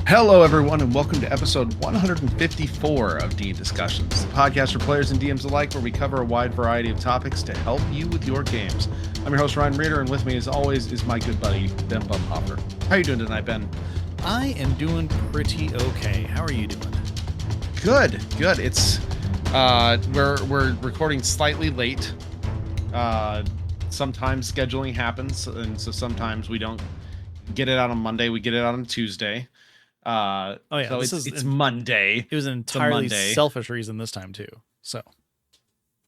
Hello, everyone, and welcome to episode 154 of D Discussions, the podcast for players and DMs alike, where we cover a wide variety of topics to help you with your games. I'm your host, Ryan Reeder, and with me, as always, is my good buddy, Ben Bumhoffer. How are you doing tonight, Ben? I am doing pretty okay. How are you doing? Good. It's we're recording slightly late. Sometimes scheduling happens, and so sometimes we don't get it out on Monday. We get it out on Tuesday. So it's Monday. It was an entirely selfish reason this time too. So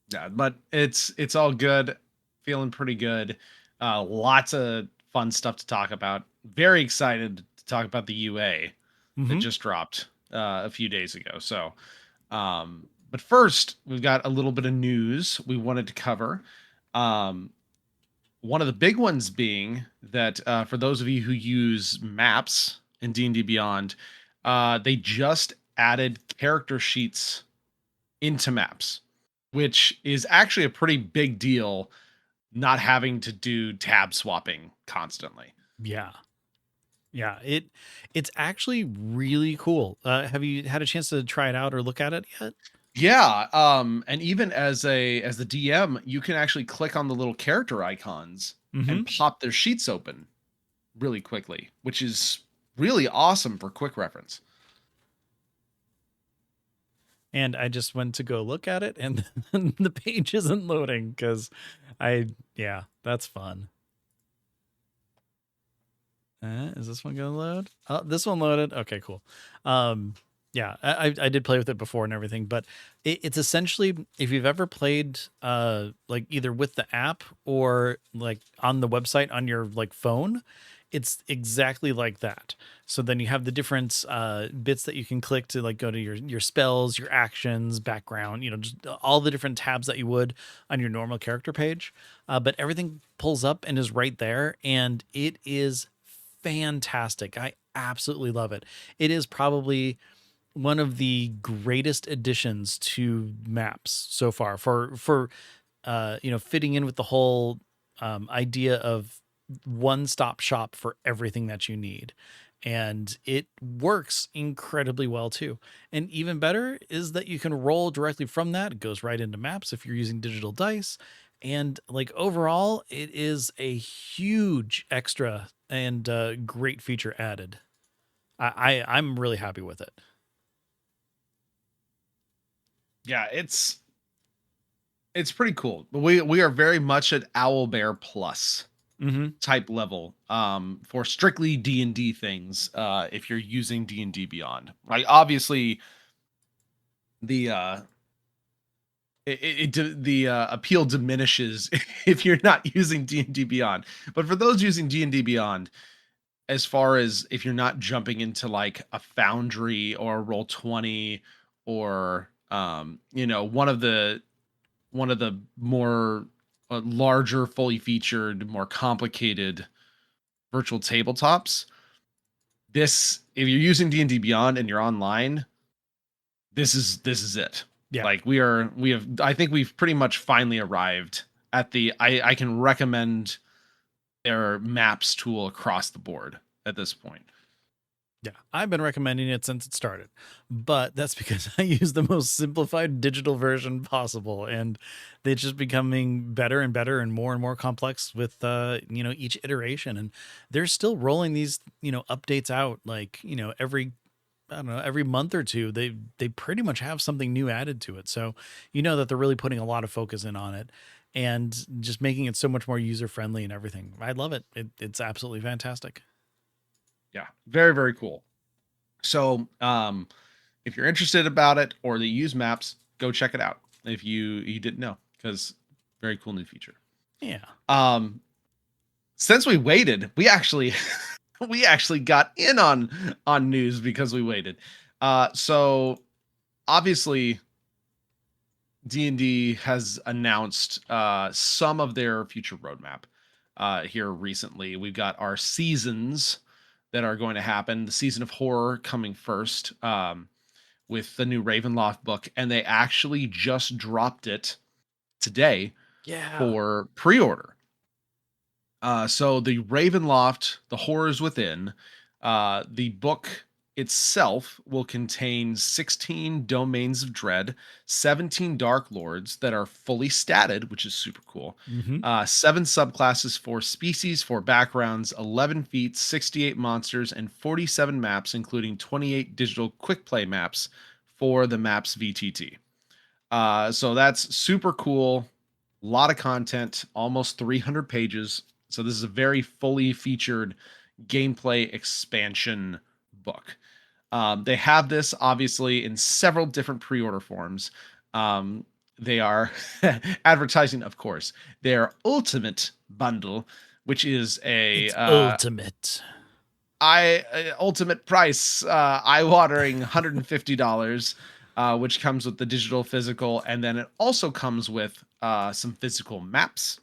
yeah, but it's all good. Feeling pretty good. Lots of fun stuff to talk about. Very excited to talk about the UA that just dropped a few days ago. So, but first we've got a little bit of news we wanted to cover. One of the big ones being that for those of you who use maps in D&D Beyond, they just added character sheets into maps, which is actually a pretty big deal, not having to do tab swapping constantly. Yeah, it's actually really cool. Have you had a chance to try it out or look at it yet? Yeah, and even as the DM, you can actually click on the little character icons and pop their sheets open really quickly, which is really awesome for quick reference. And I just went to go look at it, and the page isn't loading because that's fun. Is this one gonna load? Oh, this one loaded. Okay, cool. Yeah, I did play with it before and everything, but it's essentially, if you've ever played like either with the app or like on the website on your like phone, it's exactly like that. So then you have the different bits that you can click to like go to your spells, your actions, background, just all the different tabs that you would on your normal character page. But everything pulls up and is right there, and it is fantastic. I absolutely love it. It is probably one of the greatest additions to maps so far for fitting in with the whole idea of one-stop shop for everything that you need. And it works incredibly well too. And even better is that you can roll directly from that. It goes right into maps if you're using digital dice. And like overall, it is a huge extra and great feature added. I'm really happy with it. Yeah, it's pretty cool. But we are very much at Owlbear Plus type level for strictly D&D things. If you're using D&D Beyond, right? Obviously, the appeal diminishes if you're not using D&D Beyond. But for those using D&D Beyond, as far as if you're not jumping into like a Foundry or a Roll20 or one of the more larger, fully featured, more complicated virtual tabletops, if you're using D&D Beyond and you're online, this is it. Yeah. Like I think we've pretty much finally arrived at I can recommend their maps tool across the board at this point. Yeah, I've been recommending it since it started, but that's because I use the most simplified digital version possible, and it's just becoming better and better and more complex with each iteration. And they're still rolling these updates out like every month or two. They pretty much have something new added to it, so that they're really putting a lot of focus in on it and just making it so much more user friendly and everything. I love it. It's absolutely fantastic. Yeah, very, very cool. So if you're interested about it or that you use maps, go check it out if you didn't know, because very cool new feature. Yeah. Since we waited, we actually got in on news because we waited. So obviously D&D has announced some of their future roadmap here recently. We've got our seasons that are going to happen. The season of horror coming first with the new Ravenloft book, and they actually just dropped it today for pre-order. So the Ravenloft, The Horrors Within, the book itself will contain 16 domains of dread, 17 dark lords that are fully statted, which is super cool. Mm-hmm. 7 subclasses, 4 species, 4 backgrounds, 11 feats, 68 monsters, and 47 maps, including 28 digital quick play maps for the maps VTT. So that's super cool. A lot of content, almost 300 pages. So this is a very fully featured gameplay expansion book. They have this obviously in several different pre-order forms. They are advertising, of course, their ultimate bundle, which is a It's ultimate. ultimate price, eye-watering $150, which comes with the digital physical, and then it also comes with some physical maps.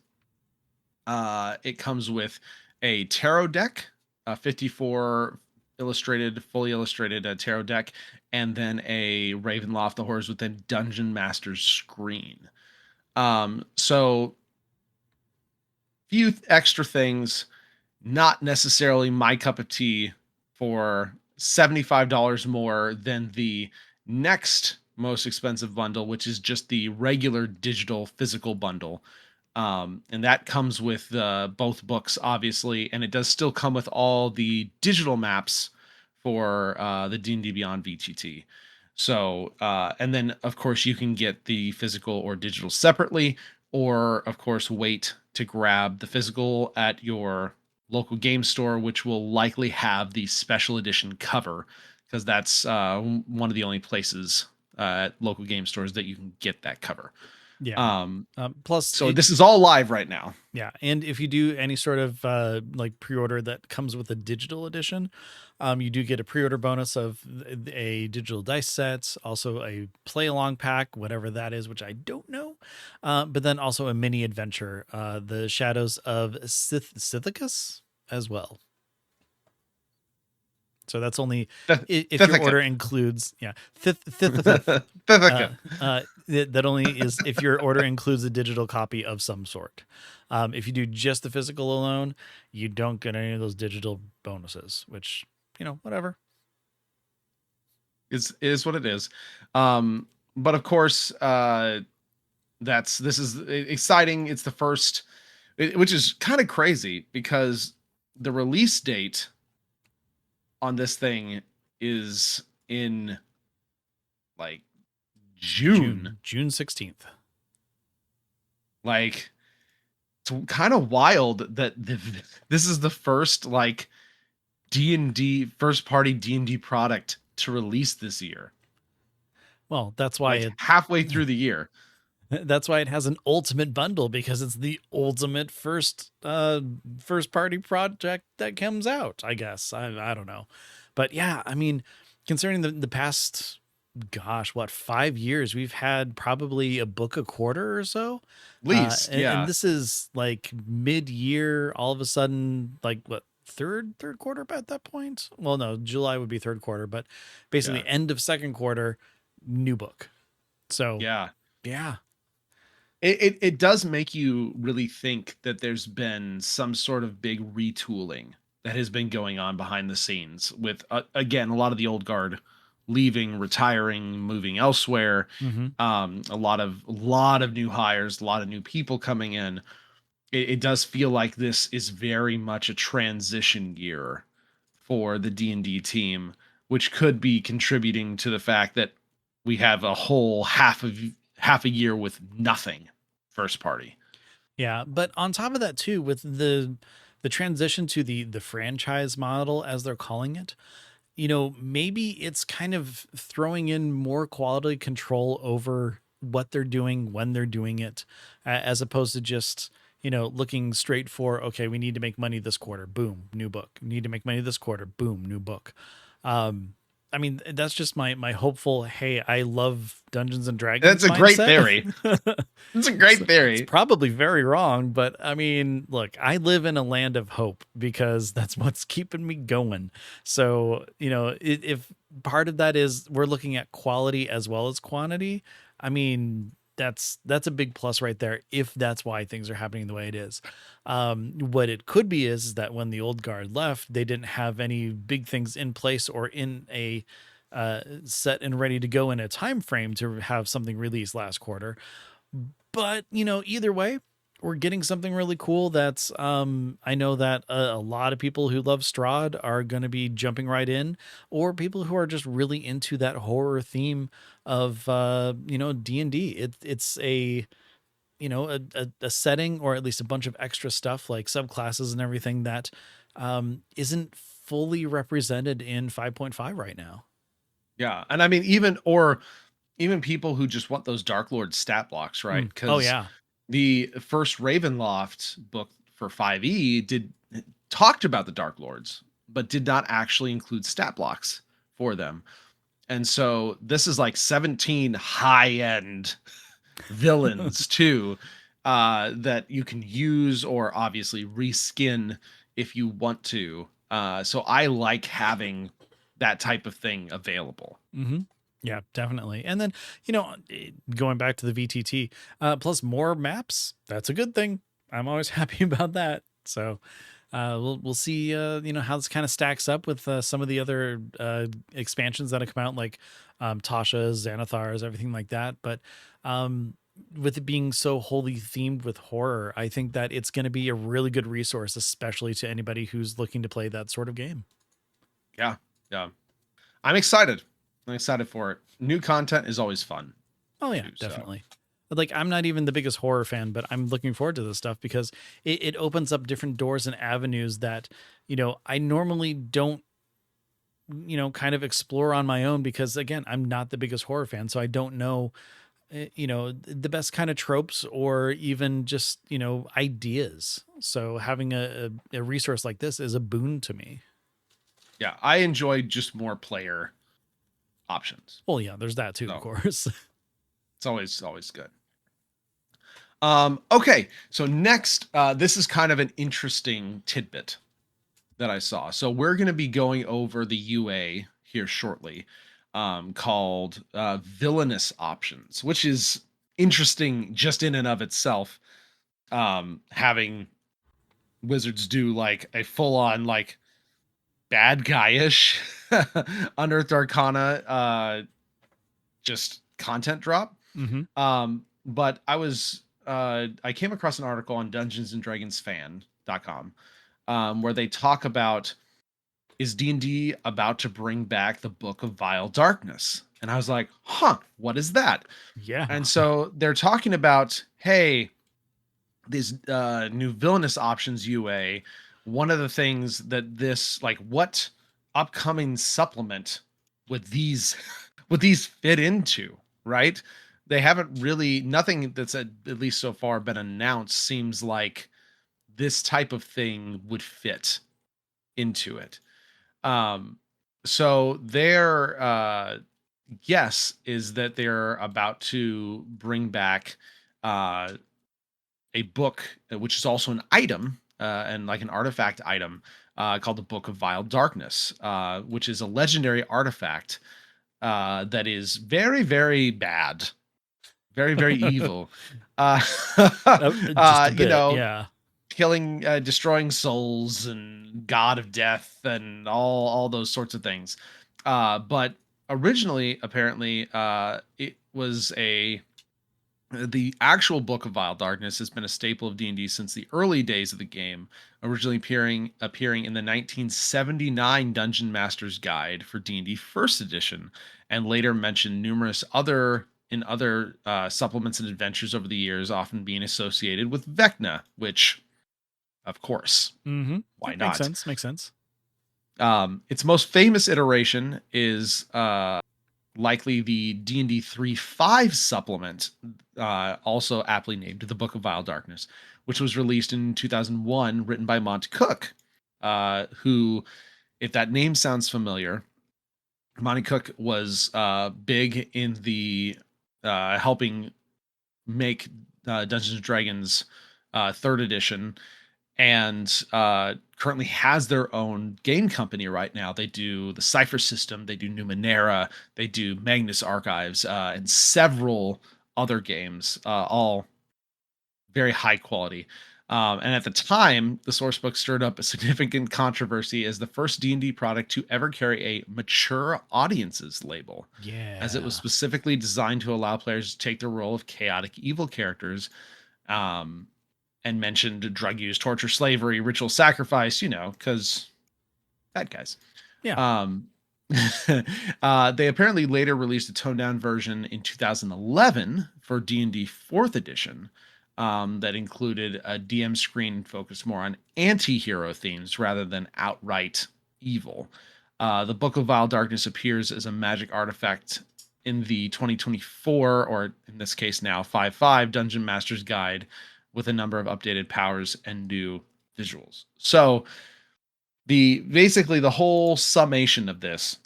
It comes with a tarot deck, a 54 illustrated, fully illustrated tarot deck, and then a Ravenloft: The Horrors Within Dungeon Master's screen. So few extra things, not necessarily my cup of tea for $75 more than the next most expensive bundle, which is just the regular digital physical bundle. And that comes with both books, obviously, and it does still come with all the digital maps for the D&D Beyond VTT. So, and then, of course, you can get the physical or digital separately, or, of course, wait to grab the physical at your local game store, which will likely have the special edition cover, because that's one of the only places at local game stores that you can get that cover. Yeah. Plus, so this is all live right now. Yeah, and if you do any sort of like pre-order that comes with a digital edition, you do get a pre-order bonus of a digital dice set, also a play-along pack, whatever that is, which I don't know, but then also a mini adventure, the Shadows of Sithicus as well. So that's only if your order includes, that only is if your order includes a digital copy of some sort. If you do just the physical alone, you don't get any of those digital bonuses, which, whatever. It is what it is. But of course, this is exciting. It's the first, which is kind of crazy because the release date on this thing is in like June 16th. Like, it's kind of wild that this is the first like D&D first party D&D product to release this year. Well, that's why it's halfway through the year. That's why it has an ultimate bundle, because it's the ultimate first party project that comes out, I guess. I don't know. But yeah, I mean, considering the past, 5 years, we've had probably a book a quarter or so. At least, yeah. And this is like mid-year, all of a sudden, like what, third quarter at that point? Well, no, July would be third quarter, but basically end of second quarter, new book. So yeah. It does make you really think that there's been some sort of big retooling that has been going on behind the scenes with, again, a lot of the old guard leaving, retiring, moving elsewhere. Mm-hmm. A lot of new hires, a lot of new people coming in. It does feel like this is very much a transition year for the D&D team, which could be contributing to the fact that we have a whole half a year with nothing first party. Yeah, but on top of that too, with the transition to the franchise model, as they're calling it, maybe it's kind of throwing in more quality control over what they're doing when they're doing it, as opposed to just, looking straight for, okay, we need to make money this quarter, boom, new book. We need to make money this quarter, boom, new book. I mean, that's just my hopeful, hey, I love Dungeons and Dragons. That's a great theory. It's a great theory. It's probably very wrong, but I mean, look, I live in a land of hope because that's what's keeping me going. So, if part of that is we're looking at quality as well as quantity, I mean, that's a big plus right there, if that's why things are happening the way it is. What it could be is that when the old guard left, they didn't have any big things in place or in a set and ready to go in a time frame to have something released last quarter. But either way, we're getting something really cool. That's I know that a lot of people who love Strahd are going to be jumping right in, or people who are just really into that horror theme of D&D. It's a a setting, or at least a bunch of extra stuff like subclasses and everything that isn't fully represented in 5.5 right now. Yeah, and I mean, even people who just want those Dark Lord stat blocks, right? Oh Because yeah. the first Ravenloft book for 5e talked about the Dark Lords, but did not actually include stat blocks for them. And so this is like 17 high-end villains too, that you can use or obviously reskin if you want to. So I like having that type of thing available. Mm-hmm. Yeah, definitely. And then, going back to the VTT, plus more maps, that's a good thing. I'm always happy about that. So, we'll see, how this kind of stacks up with some of the other expansions that have come out, like Tasha's, Xanathar's, everything like that. But with it being so wholly themed with horror, I think that it's going to be a really good resource, especially to anybody who's looking to play that sort of game. Yeah, yeah. I'm excited. I'm excited for it. New content is always fun. Oh yeah, Too, so definitely. Like, I'm not even the biggest horror fan, but I'm looking forward to this stuff because it opens up different doors and avenues that, I normally don't, kind of explore on my own, because again, I'm not the biggest horror fan. So I don't know, the best kind of tropes or even just, ideas. So having a resource like this is a boon to me. yeah, I enjoy just more player options. Well, yeah, there's that too, of So course. it's always good. Okay, so next, this is kind of an interesting tidbit that I saw. So we're going to be going over the UA here shortly, called Villainous options, which is interesting just in and of itself. Having wizards do like a full on like bad guyish Unearthed Arcana just content drop. Mm-hmm. But I came across an article on dungeonsanddragonsfan.com, where they talk about, is D&D about to bring back the Book of Vile Darkness? And I was like, huh, what is that? Yeah. And so they're talking about, hey, these new villainous options UA. One of the things that this, like, what upcoming supplement would these would these fit into, right? They haven't really, nothing that's at least so far been announced seems like this type of thing would fit into it. Um, so their guess is that they're about to bring back uh, a book, which is also an item and like an artifact item, called the Book of Vile Darkness, which is a legendary artifact that is very, very bad, very, very evil. Uh, Just a you bit. know, Yeah. killing, destroying souls and god of death and all those sorts of things. But originally, apparently, it was the actual Book of Vile Darkness has been a staple of D&D since the early days of the game, originally appearing in the 1979 Dungeon Master's Guide for D&D First Edition, and later mentioned numerous other supplements and adventures over the years, often being associated with Vecna, which, of course, Mm-hmm. why Makes not? sense. Makes sense. Its most famous iteration is likely the D&D 3.5 supplement, also aptly named The Book of Vile Darkness, which was released in 2001, written by Mont Cook, who, if that name sounds familiar, Monty Cook was big in the helping make Dungeons and Dragons third edition, and currently has their own game company right now. They do the Cipher system, they do Numenera, they do Magnus Archives, and several other games, all very high quality. And at the time, the source book stirred up a significant controversy as the first D&D product to ever carry a mature audiences label, as it was Yeah. specifically designed to allow players to take the role of chaotic evil characters, um, and mentioned drug use, torture, slavery, ritual sacrifice, because bad guys. Yeah. Um, they apparently later released a toned down version in 2011 for D&D 4th edition, that included a DM screen focused more on anti-hero themes rather than outright evil. The Book of Vile Darkness appears as a magic artifact in the 2024, or in this case now 5.5 Dungeon Master's Guide, with a number of updated powers and new visuals. So the whole summation of this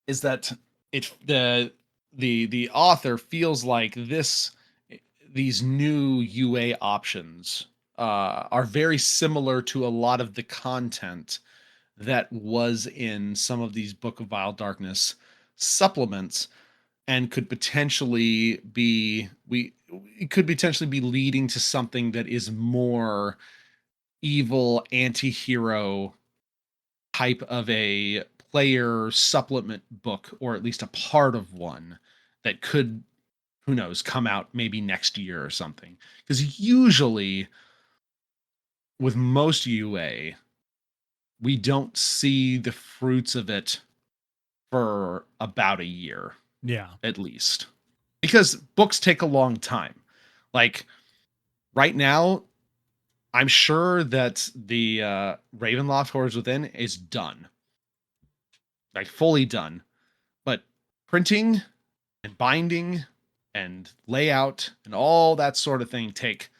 is that the author feels like these new UA options are very similar to a lot of the content that was in some of these Book of Vile Darkness supplements, and could potentially be it could potentially be leading to something that is more evil anti-hero type of a player supplement book, or at least a part of one that could, who knows, come out maybe next year or something. Because usually with most UA, we don't see the fruits of it for about a year Yeah. at least, because books take a long time. Like right now, I'm sure that the Ravenloft Horrors Within is done, like fully done. But printing and binding and layout and all that sort of thing take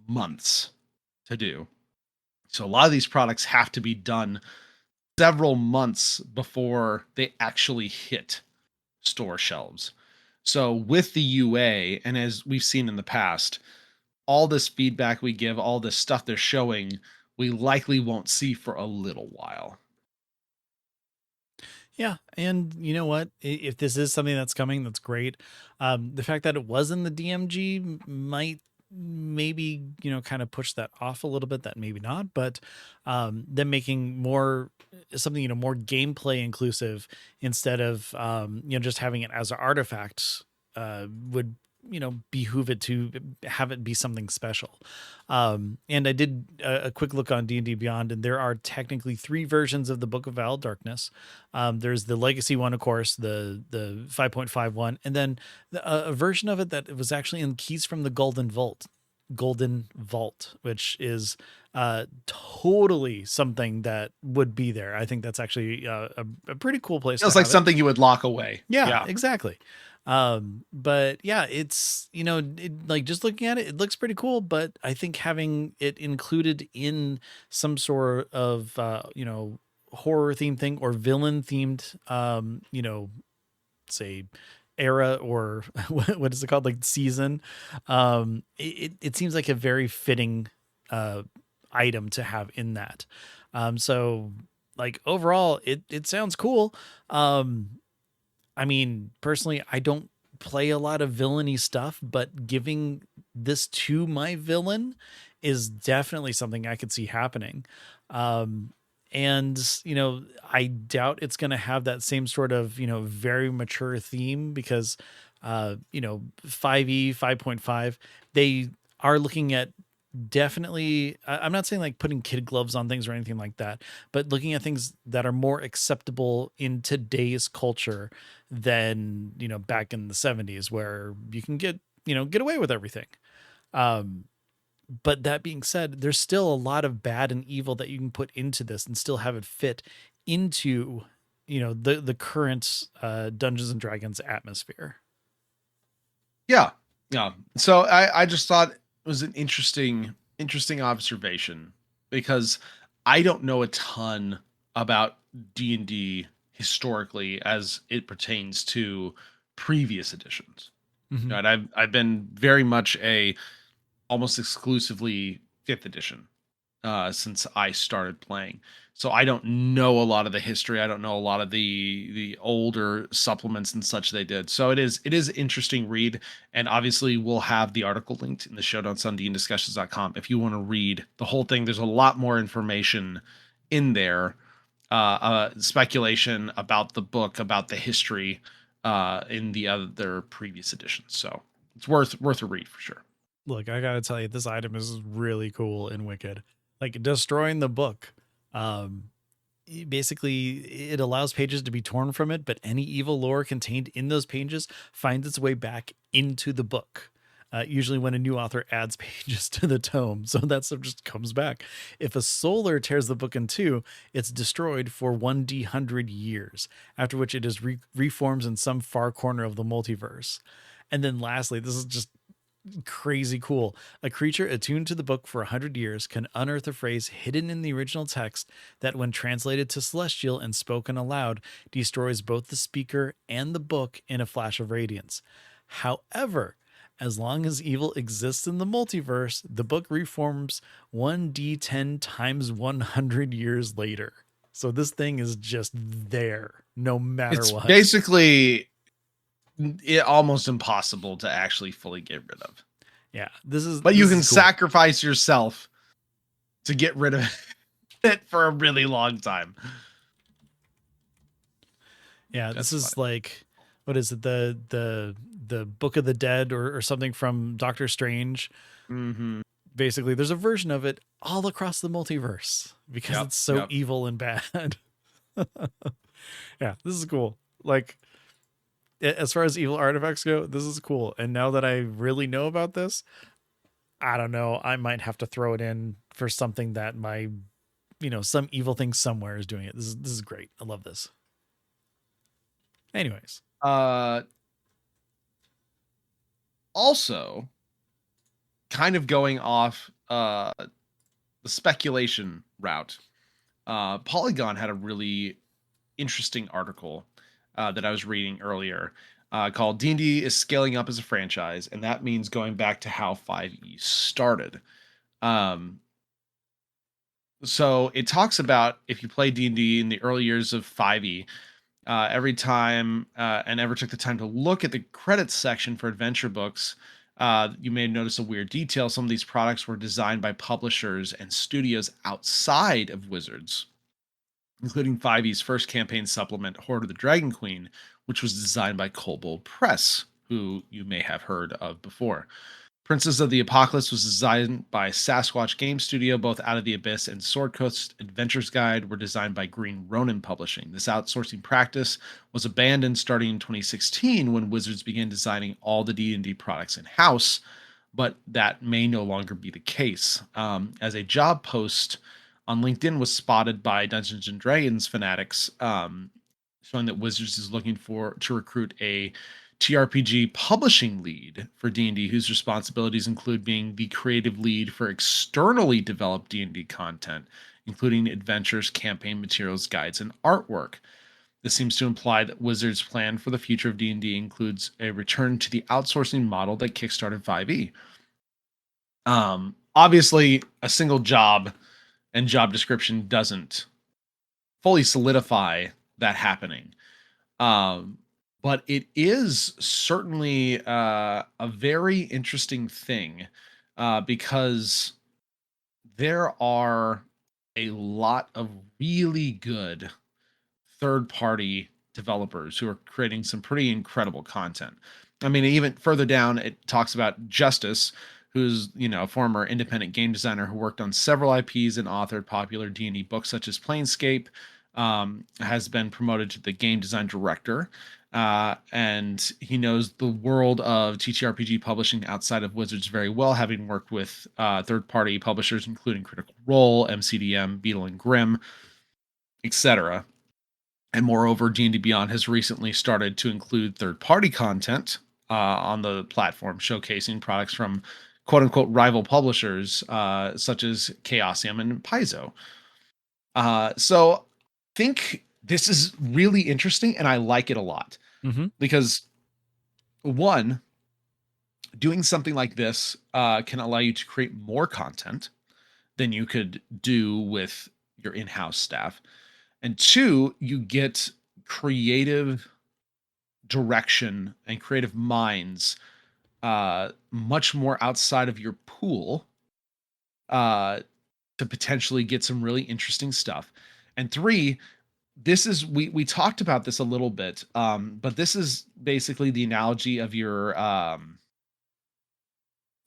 months to do. So a lot of these products have to be done several months before they actually hit store shelves. So with the UA, and as we've seen in the past, all this feedback we give, all this stuff they're showing, we likely won't see for a little while. Yeah, and you know what? If this is something that's coming, that's great. The fact that it was in the DMG might maybe kind of push that off a little bit. That maybe not, but them making more something more gameplay inclusive instead of just having it as an artifact would behoove it to have it be something special. And I did a quick look on D&D Beyond, and there are technically 3 versions of the Book of Vile Darkness. There's the legacy one, of course, the 5.5 one, and then a version of it that was actually in Keys from the Golden Vault, which is totally something that would be there. I think that's actually a pretty cool place Feels to like have it. something you would lock away. Yeah, exactly. But yeah, it's like just looking at it, it looks pretty cool, but I think having it included in some sort of horror themed thing or villain themed say era, or what is it called, like season, it seems like a very fitting item to have in that. So like overall it sounds cool. I mean, personally, I don't play a lot of villainy stuff, but giving this to my villain is definitely something I could see happening. And I doubt it's going to have that same sort of very mature theme, because 5e 5.5, they are looking at, definitely, I'm not saying like putting kid gloves on things or anything like that, but looking at things that are more acceptable in today's culture than back in the 70s, where you can get away with everything. um but that being said, there's still a lot of bad and evil that you can put into this and still have it fit into the current Dungeons and Dragons atmosphere. Yeah. Yeah. So I just thought it was an interesting observation, because I don't know a ton about D&D historically as it pertains to previous editions. Mhm. And I've been very much a almost exclusively 5th edition since I started playing. So I don't know a lot of the history. I don't know a lot of the older supplements and such they did. So it is interesting read. And obviously we'll have the article linked in the show notes on dndiscussions.com if you want to read the whole thing. There's a lot more information in there. Speculation about the book, about the history in the other previous editions. So it's worth a read for sure. Look, I gotta tell you, this item is really cool and wicked. Like destroying the book. Basically, it allows pages to be torn from it, but any evil lore contained in those pages finds its way back into the book. Usually, when a new author adds pages to the tome, so that stuff just comes back. If a solar tears the book in two, it's destroyed for 1d100 years, after which it is reforms in some far corner of the multiverse. And then, lastly, this is just crazy cool. A creature attuned to the book for 100 years can unearth a phrase hidden in the original text that, when translated to Celestial and spoken aloud, destroys both the speaker and the book in a flash of radiance. However, as long as evil exists in the multiverse, the book reforms 1d10 times 100 years later. So this thing is just there no matter It's what. basically almost impossible to actually fully get rid of. Yeah, but you can cool. sacrifice yourself to get rid of it for a really long time. Yeah, this is funny. Like, what is it? The Book of the Dead or something from Doctor Strange. Mm-hmm. Basically, there's a version of it all across the multiverse because it's so evil and bad. Yeah, this is cool. Like, as far as evil artifacts go, this is cool. And now that I really know about this, I don't know, I might have to throw it in for something that my, some evil thing somewhere is doing it. This is great. I love this. Anyways. Also, kind of going off the speculation route, Polygon had a really interesting article that I was reading earlier called D&D is scaling up as a franchise, and that means going back to how 5e started. So it talks about if you play D&D in the early years of 5e, every time and ever took the time to look at the credits section for adventure books, you may notice a weird detail. Some of these products were designed by publishers and studios outside of Wizards, including 5e's first campaign supplement, Horde of the Dragon Queen, which was designed by Kobold Press, who you may have heard of before. Princess of the Apocalypse was designed by Sasquatch Game Studio. Both Out of the Abyss and Sword Coast Adventures Guide were designed by Green Ronin Publishing. This outsourcing practice was abandoned starting in 2016 when Wizards began designing all the D&D products in-house, but that may no longer be the case. As a job post on LinkedIn was spotted by Dungeons & Dragons fanatics, showing that Wizards is looking to recruit a TRPG publishing lead for D&D, whose responsibilities include being the creative lead for externally developed D&D content, including adventures, campaign materials, guides, and artwork. This seems to imply that Wizards' plan for the future of D&D includes a return to the outsourcing model that kickstarted 5e. Obviously, a single job and job description doesn't fully solidify that happening. But it is certainly a very interesting thing because there are a lot of really good third-party developers who are creating some pretty incredible content. I mean, even further down, it talks about Justice, who's a former independent game designer who worked on several IPs and authored popular D&D books such as Planescape. Has been promoted to the game design director. And he knows the world of TTRPG publishing outside of Wizards very well, having worked with third-party publishers including Critical Role, MCDM, Beetle and Grimm, etc. And moreover, D&D Beyond has recently started to include third-party content on the platform, showcasing products from quote-unquote rival publishers such as Chaosium and Paizo. So I think this is really interesting, and I like it a lot. Because one, doing something like this can allow you to create more content. than you could do with your in-house staff. And two, you get creative direction and creative minds much more outside of your pool uh, to potentially get some really interesting stuff. And three, this is we talked about this a little bit, but this is basically the analogy of your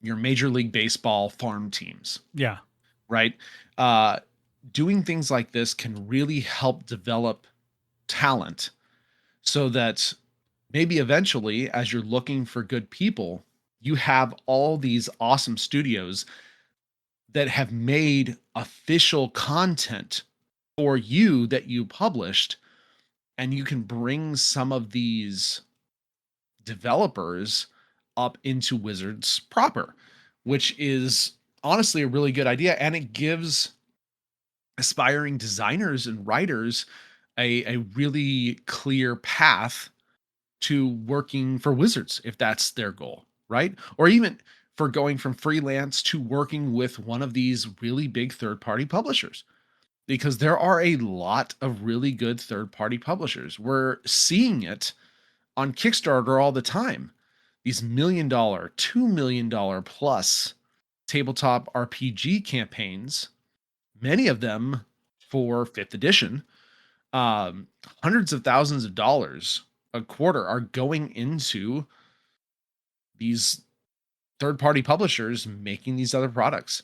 Major League Baseball farm teams, Yeah. right? Uh, Doing things like this can really help develop talent so that maybe eventually, as you're looking for good people, you have all these awesome studios that have made official content for you that you published, and you can bring some of these developers up into Wizards proper, which is honestly a really good idea. And it gives aspiring designers and writers a really clear path to working for Wizards if that's their goal, right? Or even for going from freelance to working with one of these really big third party publishers. Because there are a lot of really good third party publishers. We're seeing it on Kickstarter all the time. These $1 million, $2 million plus tabletop RPG campaigns, many of them for fifth edition, um, hundreds of thousands of dollars a quarter are going into these third party publishers making these other products.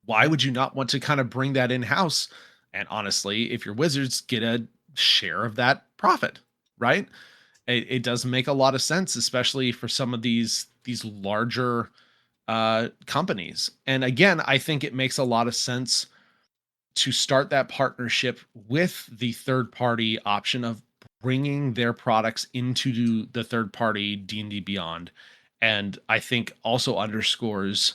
Why Yeah. would you not want to kind of bring that in house? And honestly, if you're Wizards, get a share of that profit, right? It does make a lot of sense, especially for some of these larger companies. And again, I think it makes a lot of sense to start that partnership with the third party option of bringing their products into the third party D&D Beyond. And I think also underscores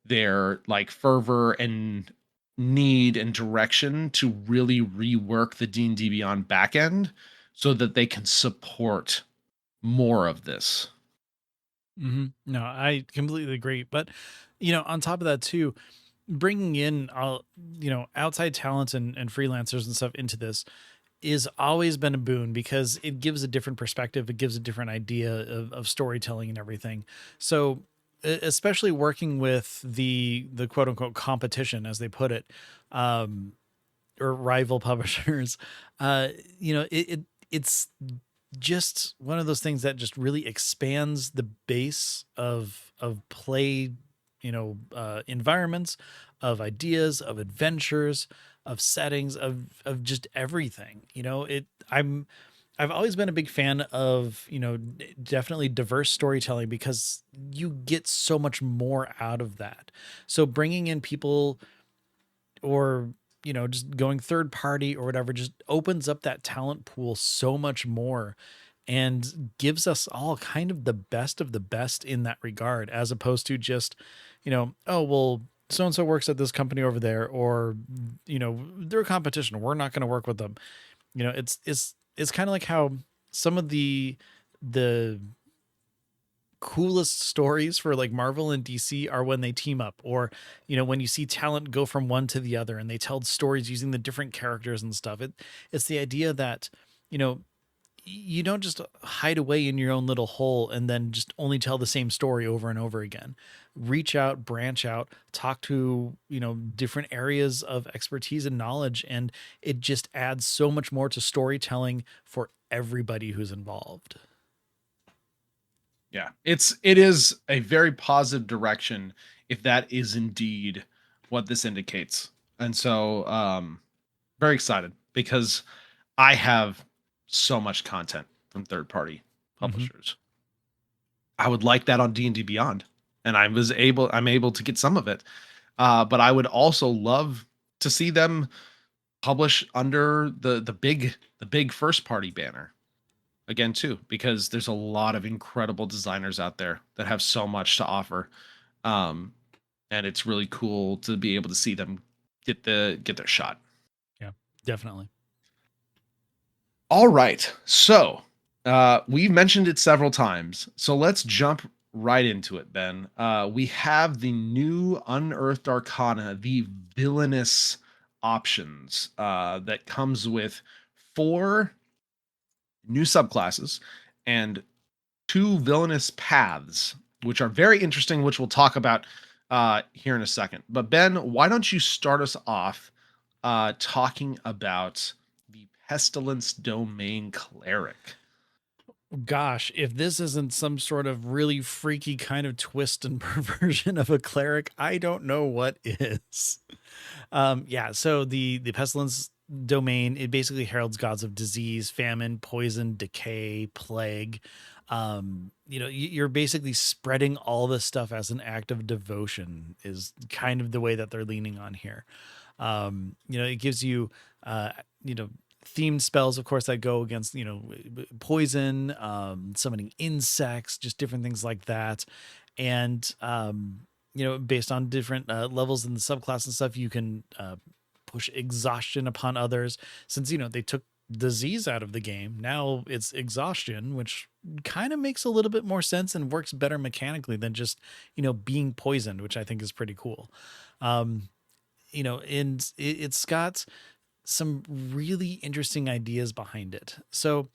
their like fervor and need and direction to really rework the D&D Beyond backend so that they can support more of this. No, I completely agree. But, on top of that too, bringing in, outside talents and freelancers and stuff into this is always been a boon because it gives a different perspective. It gives a different idea of storytelling and everything. So, especially working with the quote unquote competition, as they put it, um, or rival publishers, uh, it's just one of those things that just really expands the base of play, environments, of ideas, of adventures, of settings, of just everything. I've always been a big fan of, definitely diverse storytelling because you get so much more out of that. So bringing in people, or just going third party or whatever, just opens up that talent pool so much more and gives us all kind of the best in that regard, as opposed to just, oh well, so and so works at this company over there, or they're a competition, we're not going to work with them. It's kind of like how some of the coolest stories for like Marvel and DC are when they team up, or when you see talent go from one to the other and they tell stories using the different characters and stuff. It's the idea that, you know you don't just hide away in your own little hole and then just only tell the same story over and over again. Reach out, branch out, talk to, different areas of expertise and knowledge, and it just adds so much more to storytelling for everybody who's involved. Yeah. It is a very positive direction if that is indeed what this indicates. And so very excited because I have so much content from third party Mm-hmm. publishers. I would like that on D&D Beyond, and I'm able to get some of it. But I would also love to see them publish under the big first party banner again too, because there's a lot of incredible designers out there that have so much to offer. Um, and it's really cool to be able to see them get their shot. Yeah, definitely. All right. So we've mentioned it several times. So let's jump right into it, Ben. We have the new Unearthed Arcana, the Villainous options that comes with 4 new subclasses and 2 villainous paths, which are very interesting, which we'll talk about here in a second. But Ben, why don't you start us off talking about the Pestilence Domain Cleric? Gosh, if this isn't some sort of really freaky kind of twist and perversion of a cleric, I don't know what is. Yeah, so the pestilence domain, it basically heralds gods of disease, famine, poison, decay, plague. You're basically spreading all this stuff as an act of devotion is kind of the way that they're leaning on here. It gives you you know themed spells, of course, that go against poison, summoning insects, just different things like that. And based on different levels in the subclass and stuff, you can push exhaustion upon others. Since they took disease out of the game, now it's exhaustion, which kind of makes a little bit more sense and works better mechanically than just being poisoned, which I think is pretty cool. um and it's got some really interesting ideas behind it. So,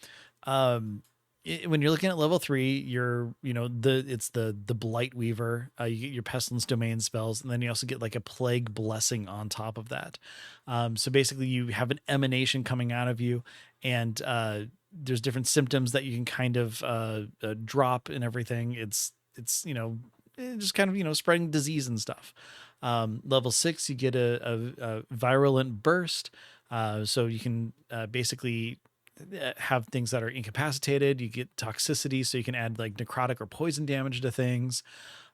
when you're looking at level 3, it's the Blight Weaver. You get your Pestilence Domain spells, and then you also get like a Plague Blessing on top of that. So basically, you have an emanation coming out of you, and there's different symptoms that you can kind of drop and everything. It's just kind of spreading disease and stuff. Level 6, you get a virulent burst. So you can basically have things that are incapacitated. You get toxicity, so you can add like necrotic or poison damage to things.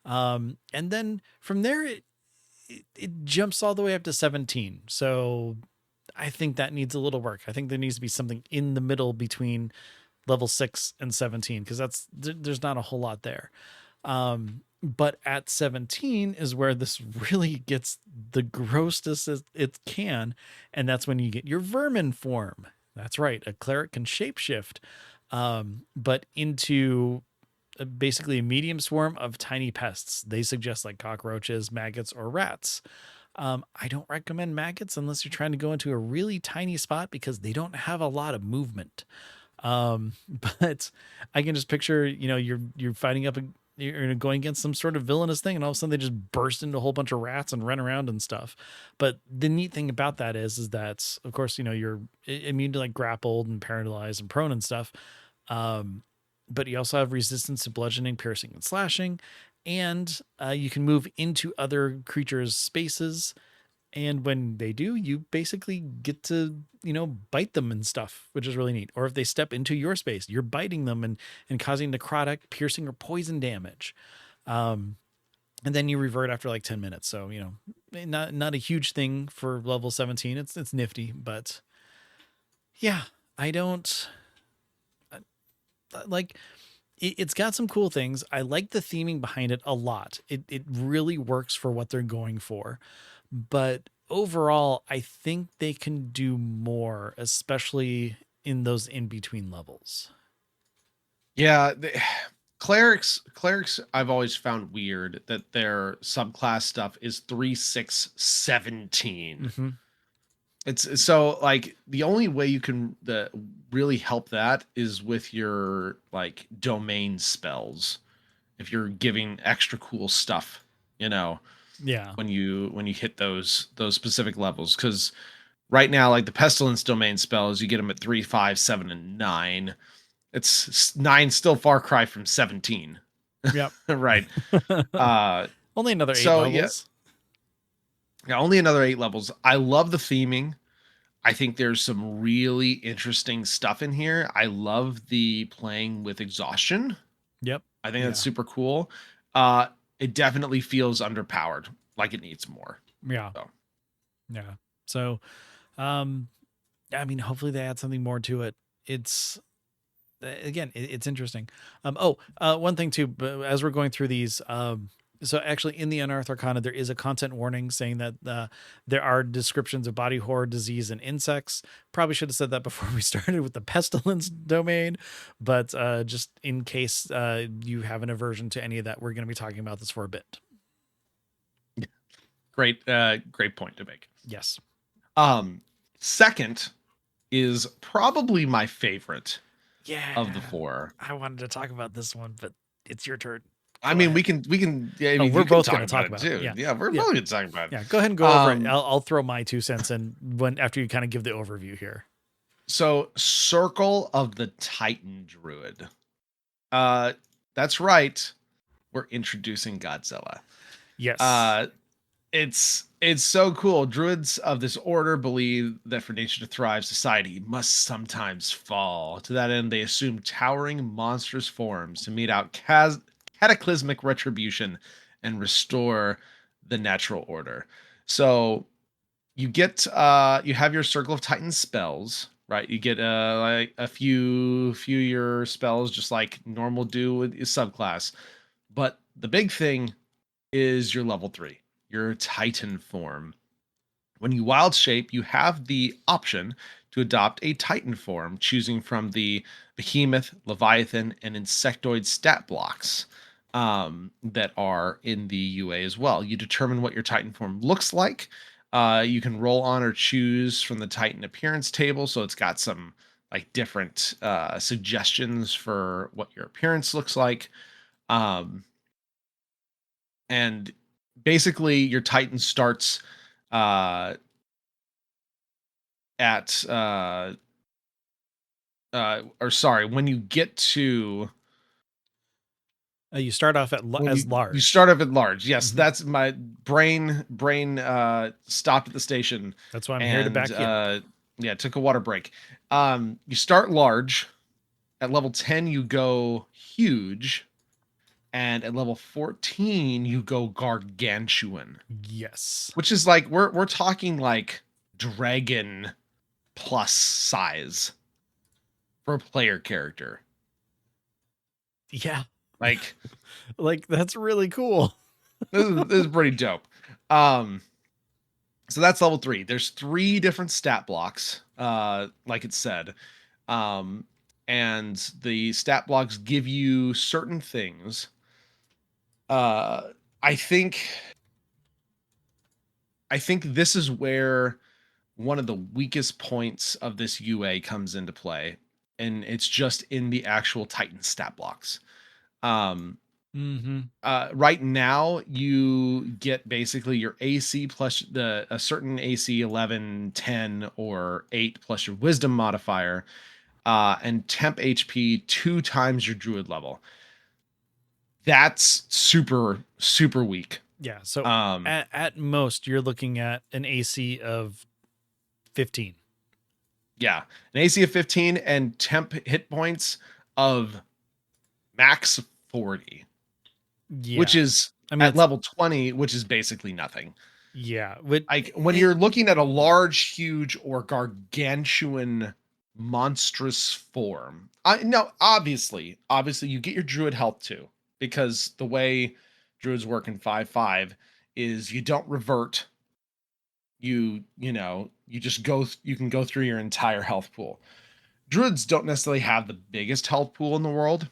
And then from there, it jumps all the way up to 17. So I think that needs a little work. I think there needs to be something in the middle between level 6 and 17, because there's not a whole lot there. But at 17 is where this really gets the grossest as it can. And that's when you get your vermin form. That's right. A cleric can shapeshift, but into basically a medium swarm of tiny pests. They suggest like cockroaches, maggots, or rats. I don't recommend maggots unless you're trying to go into a really tiny spot, because they don't have a lot of movement. But I can just picture, you're fighting up you're going against some sort of villainous thing, and all of a sudden they just burst into a whole bunch of rats and run around and stuff. But the neat thing about that is that, of course, you're immune to like grappled and paralyzed and prone and stuff. But you also have resistance to bludgeoning, piercing, and slashing, and you can move into other creatures' spaces. And when they do, you basically get to, bite them and stuff, which is really neat. Or if they step into your space, you're biting them and causing necrotic, piercing, or poison damage. And then you revert after like 10 minutes. So, not a huge thing for level 17. It's nifty, but yeah, I don't like it's got some cool things. I like the theming behind it a lot. It really works for what they're going for. But overall, I think they can do more, especially in those in between levels. Yeah, clerics I've always found weird that their subclass stuff is 3, 6, 17. Mm-hmm. It's so like the only way you can really help that is with your like domain spells. If you're giving extra cool stuff, you know, Yeah. when you hit those specific levels, because right now, like the pestilence domain spells, you get them at 3, 5, 7, and 9. It's 9 still far cry from 17. Yep. Right. Uh Only another 8 so yeah, levels. yeah, only another 8 levels. I love the theming. I think there's some really interesting stuff in here. I love the playing with exhaustion. Yep. I think that's Yeah. super cool. Uh it definitely feels underpowered, like it needs more. Yeah. So Yeah. So, um, I mean, hopefully they add something more to it. It's again, it's interesting. One thing too, as we're going through these, So actually, in the Unearthed Arcana, there is a content warning saying that there are descriptions of body horror, disease, and insects. Probably should have said that before we started with the pestilence domain, but just in case you have an aversion to any of that, we're going to be talking about this for a bit. Great point to make. Yes. Second is probably my favorite Yeah. of the four. I wanted to talk about this one, but it's your turn. I mean, we can. Yeah, I mean, we're you can both going to talk it about too. it. Yeah, we're both going to talk about it. Yeah, go ahead and go over it. I'll throw my 2 cents in after you kind of give the overview here. So, Circle of the Titan Druid. That's right. We're introducing Godzilla. Yes. It's so cool. Druids of this order believe that for nature to thrive, society must sometimes fall. To that end, they assume towering, monstrous forms to mete out cataclysmic retribution and restore the natural order. So you get you have your Circle of Titan spells, right? You get like a few your spells just like normal do with your subclass. But the big thing is your level 3, your Titan form. When you wild shape, you have the option to adopt a Titan form, choosing from the Behemoth, Leviathan, and Insectoid stat blocks that are in the UA as well. You determine what your Titan form looks like. You can roll on or choose from the Titan appearance table, so it's got some like different suggestions for what your appearance looks like. And basically your Titan starts at or sorry, when you get to you start off as large. You start off at large. Yes, that's my brain stopped at the station. That's why I'm here to back you up. Yeah, took a water break. You start large. At level 10 you go huge. And at level 14, you go gargantuan. Yes. Which is like we're talking like dragon plus size for a player character. Yeah. Like that's really cool. this is pretty dope. So that's level 3. There's 3 different stat blocks, like it said. And the stat blocks give you certain things. I think this is where one of the weakest points of this UA comes into play, and it's just in the actual Titan stat blocks. Right now, you get basically your AC plus a certain AC 11, 10, or 8 plus your Wisdom modifier, and temp HP 2 times your Druid level. That's super, super weak. Yeah. So at most, you're looking at an AC of 15. Yeah. An AC of 15 and temp hit points of max 40. Yeah. Which is at level 20, which is basically nothing. Yeah. Like when you're looking at a large, huge, or gargantuan monstrous form. No, obviously you get your Druid health too. Because the way Druids work in 5.5 is you don't revert. You just go. You can go through your entire health pool. Druids don't necessarily have the biggest health pool in the world,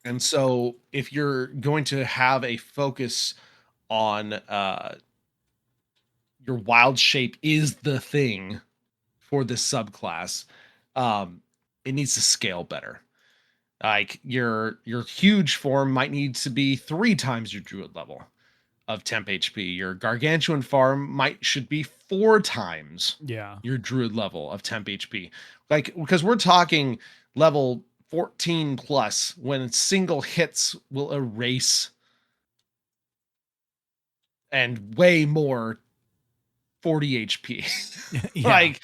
and so if you're going to have a focus on your wild shape is the thing for this subclass, it needs to scale better. Like your huge form might need to be 3 times your Druid level of temp HP. Your gargantuan form should be 4 times your Druid level of temp HP. Like, because we're talking level 14 plus when single hits will erase and way more 40 HP. Like,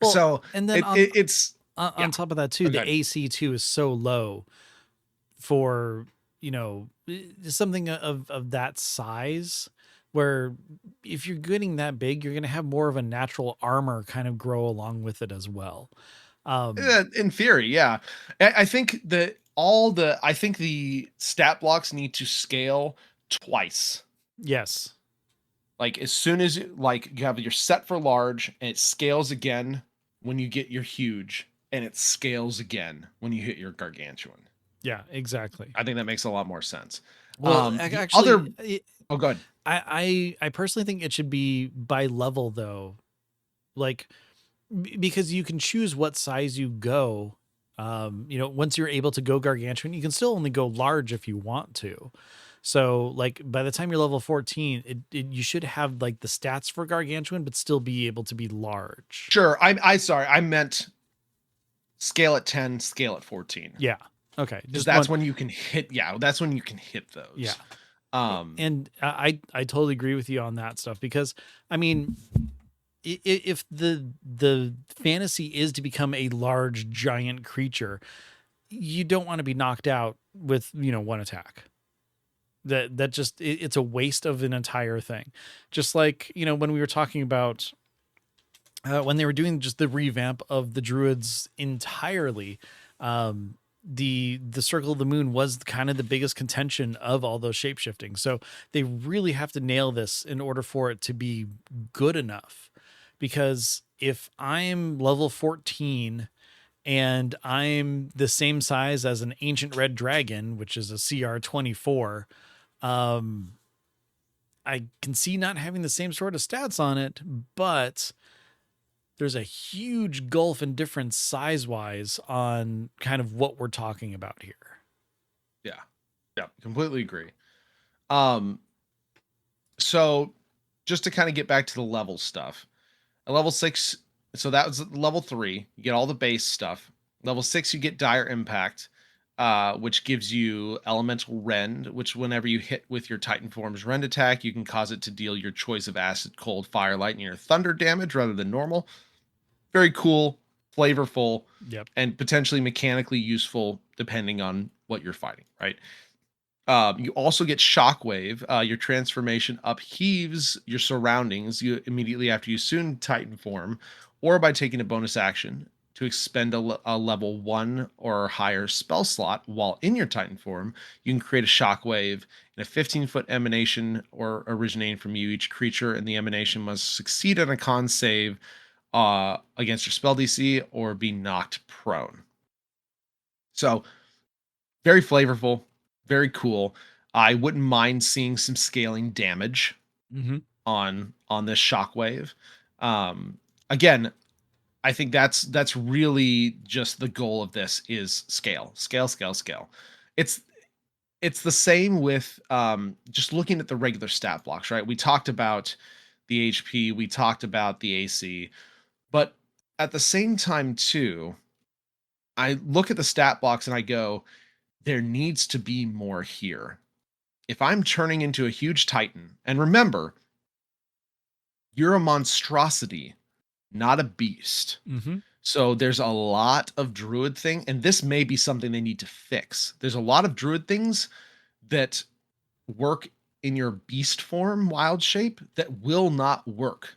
well, so and then it's on top of that too, the AC too is so low for, something of that size, where if you're getting that big, you're going to have more of a natural armor kind of grow along with it as well. In theory, yeah. I think that I think the stat blocks need to scale twice. Yes. Like as soon as you have your set for large and it scales again when you get your huge, and it scales again when you hit your gargantuan. Yeah, exactly. I think that makes a lot more sense. Well, The actually, other Oh, good. I personally think it should be by level though, like because you can choose what size you go. Once you're able to go gargantuan, you can still only go large if you want to. So, like by the time you're level 14, you should have like the stats for gargantuan, but still be able to be large. Sure. I sorry. I meant scale at 10, scale at 14. Yeah. Okay. Because Just that's one. when you can hit. Yeah, that's when you can hit Yeah. those. Um, And I totally agree with you on that stuff because I mean, if the fantasy is to become a large giant creature, you don't want to be knocked out with one attack. That just it's a waste of an entire thing. Just like when we were talking about when they were doing just the revamp of the druids entirely. The circle of the moon was kind of the biggest contention of all those shapeshifting, so they really have to nail this in order for it to be good enough. Because if I'm level 14 and I'm the same size as an ancient red dragon, which is a CR 24, um, I can see not having the same sort of stats on it, but there's a huge gulf in difference size wise on kind of what we're talking about here. yeah. Yeah. Completely agree. Um, so just to kind of get back to the level stuff, at level 6, so that was level 3, you get all the base stuff. Level 6, you get dire impact, which gives you elemental rend, which whenever you hit with your Titan form's rend attack, you can cause it to deal your choice of acid, cold, fire, lightning, or thunder damage rather than normal. Very cool, flavorful, Yep. and potentially mechanically useful depending on what you're fighting, right? You also get Shockwave. Your transformation upheaves your surroundings you immediately after you assume Titan form, or by taking a bonus action to expend a level 1 or higher spell slot while in your Titan form. You can create a Shockwave in a 15-foot emanation or originating from you. Each creature in the emanation must succeed on a con save against your spell DC or be knocked prone. So very flavorful, very cool. I wouldn't mind seeing some scaling damage Mm-hmm. on this shockwave. Um, Again, I think that's really just the goal of this is scale, scale, scale, scale. It's it's the same with just looking at the regular stat blocks, right? We talked about the HP, we talked about the AC, but at the same time too, I look at the stat blocks and I go, there needs to be more here. If I'm turning into a huge titan, and remember, you're a monstrosity, not a beast. Mm-hmm. So there's a lot of druid thing, and this may be something they need to fix. There's a lot of druid things that work in your beast form, wild shape, that will not work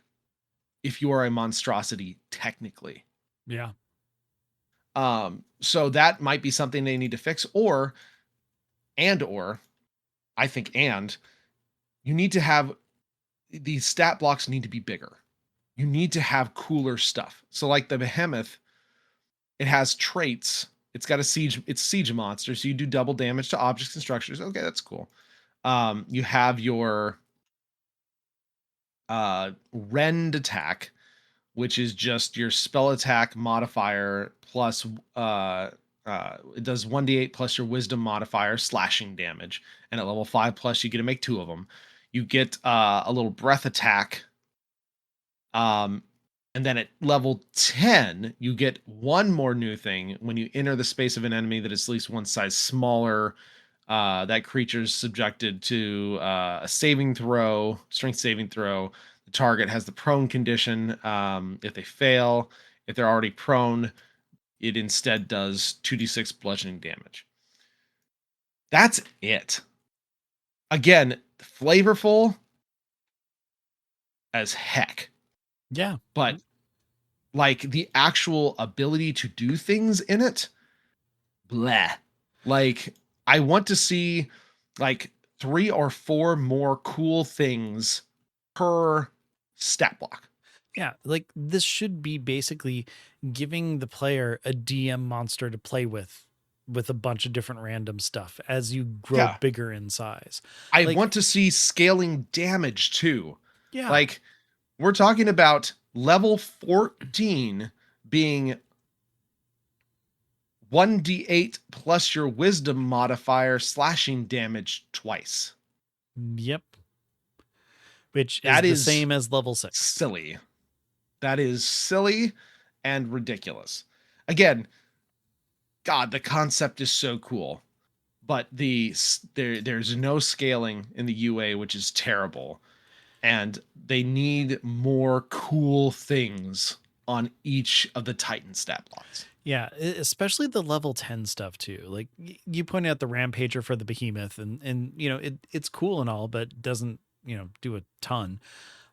if you are a monstrosity technically. Yeah. So that might be something they need to fix, or I think you need to have these stat blocks need to be bigger. You need to have cooler stuff. So like the behemoth, it has traits. It's siege monster, so you do double damage to objects and structures. Okay, that's cool. You have your rend attack, which is just your spell attack modifier plus it does 1d8 plus your wisdom modifier slashing damage, and at level 5 plus you get to make 2 of them. You get a little breath attack, um and then at level 10 you get one more new thing. When you enter the space of an enemy that is at least one size smaller, that creature is subjected to a saving throw, strength saving throw. The target has the prone condition. If they fail, if they're already prone, it instead does 2d6 bludgeoning damage. That's it. Again, flavorful as heck, Yeah. but like the actual ability to do things in it, bleh. Like, I want to see like 3 or 4 more cool things per stat block. Yeah, like this should be basically giving the player a DM monster to play with a bunch of different random stuff as you grow Yeah. bigger in size. I Like, want to see scaling damage too. yeah, Like, we're talking about level 14 being 1d8 plus your wisdom modifier slashing damage twice. yep, which is That the is same as level 6. silly. That is silly and ridiculous. Again, God, the concept is so cool, but there's no scaling in the UA, which is terrible, and they need more cool things on each of the Titan stat blocks. Yeah, especially the level 10 stuff too. Like you pointed out the rampager for the behemoth and you know, it's cool and all, but doesn't, you know, do a ton.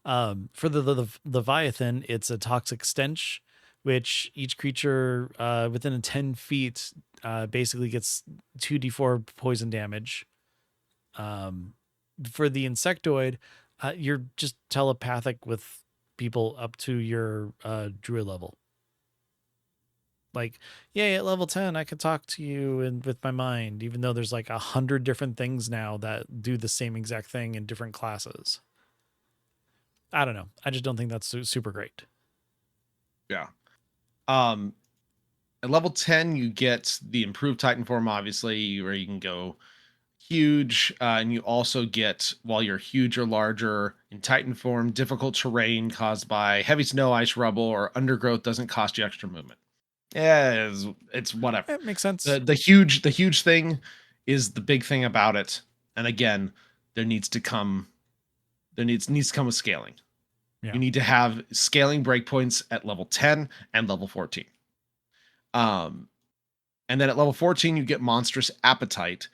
For the Leviathan, it's a toxic stench, which each creature within a 10 feet basically gets 2d4 poison damage. Um, for the insectoid, you're just telepathic with people up to your druid level. Like, yeah, at level 10, I can talk to you and with my mind, even though there's like 100 different things now that do the same exact thing in different classes. I don't know. I just don't think that's super great. Yeah. Um, at level 10, you get the improved Titan form, obviously, where you can go huge, and you also get, while you're huge or larger in Titan form, difficult terrain caused by heavy snow, ice, rubble, or undergrowth doesn't cost you extra movement. Yeah, it's whatever. It makes sense. The huge thing is the big thing about it. And again, there needs to come needs to come with scaling. Yeah. You need to have scaling breakpoints at level 10 and level 14. Um, and then at level 14, you get monstrous appetite.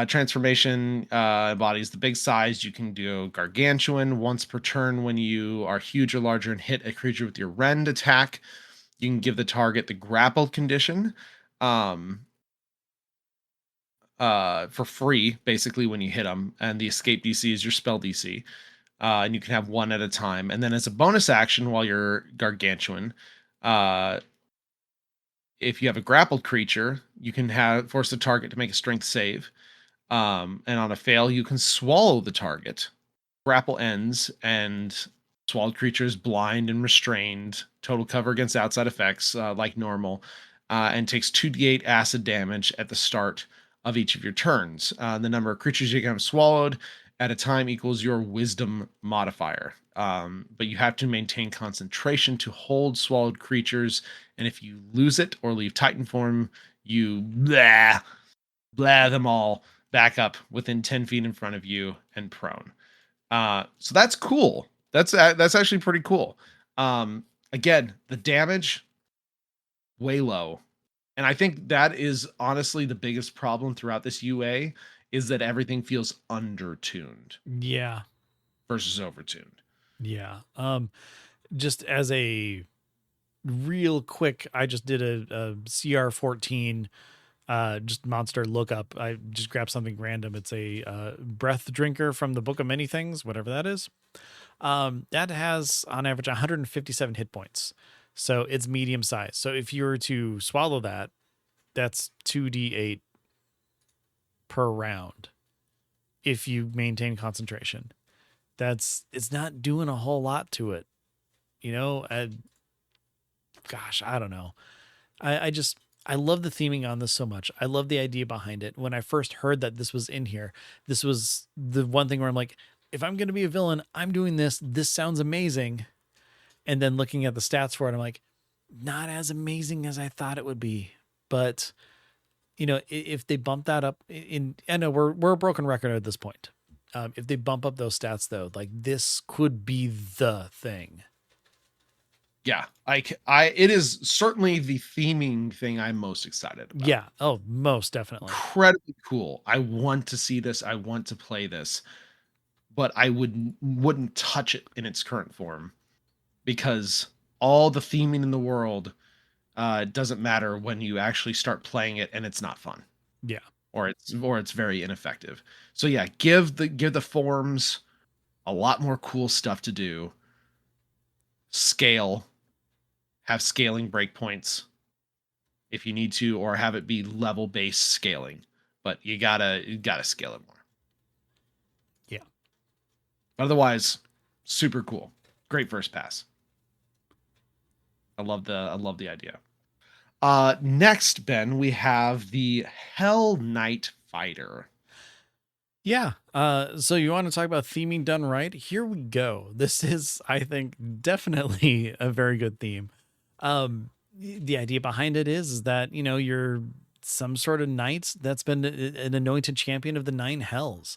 Transformation embodies the big size. You can do gargantuan once per turn when you are huge or larger and hit a creature with your rend attack. You can give the target the grappled condition um, for free, basically, when you hit them. And the escape DC is your spell DC. And you can have one at a time. And then as a bonus action, while you're gargantuan, uh, if you have a grappled creature, you can have force the target to make a strength save. And on a fail, you can swallow the target. Grapple ends, and swallowed creature is blind and restrained. Total cover against outside effects, like normal, and takes 2d8 acid damage at the start of each of your turns. The number of creatures you can have swallowed at a time equals your wisdom modifier. But you have to maintain concentration to hold swallowed creatures, and if you lose it or leave Titan form, you blah them all back up within 10 feet in front of you and prone. So that's cool. That's actually pretty cool. Again, the damage way low, and I think that is honestly the biggest problem throughout this UA is that everything feels undertuned Yeah. versus overtuned. Yeah. Just as a real quick, I just did a CR 14 just monster lookup. I just grabbed something random. It's a breath drinker from the Book of Many Things, whatever that is. That has on average 157 hit points. So it's medium size. So if you were to swallow that, that's 2d8 per round if you maintain concentration. It's not doing a whole lot to it. You know, gosh, I don't know. I just I love the theming on this so much. I love the idea behind it. When I first heard that this was in here, this was the one thing where I'm like, if I'm going to be a villain, I'm doing this. This sounds amazing. And then looking at the stats for it, I'm like, not as amazing as I thought it would be. But you know, if they bump that up I know we're a broken record at this point. If they bump up those stats though, like this could be the thing. Yeah, it is certainly the theming thing I'm most excited about. Yeah. Oh, most definitely. Incredibly cool. I want to see this. I want to play this, but I wouldn't touch it in its current form because all the theming in the world doesn't matter when you actually start playing it and it's not fun. Yeah. or it's very ineffective. So yeah, give the forms a lot more cool stuff to do. Scale, have scaling breakpoints if you need to, or have it be level based scaling. But you gotta scale it more. Yeah. Otherwise, super cool. Great first pass. I love the idea. Next, Ben, we have the Hell Knight Fighter. Yeah. So you want to talk about theming done right? Here we go. This is, I think, definitely a very good theme. The idea behind it is that, you're some sort of knight that's been an anointed champion of the nine hells.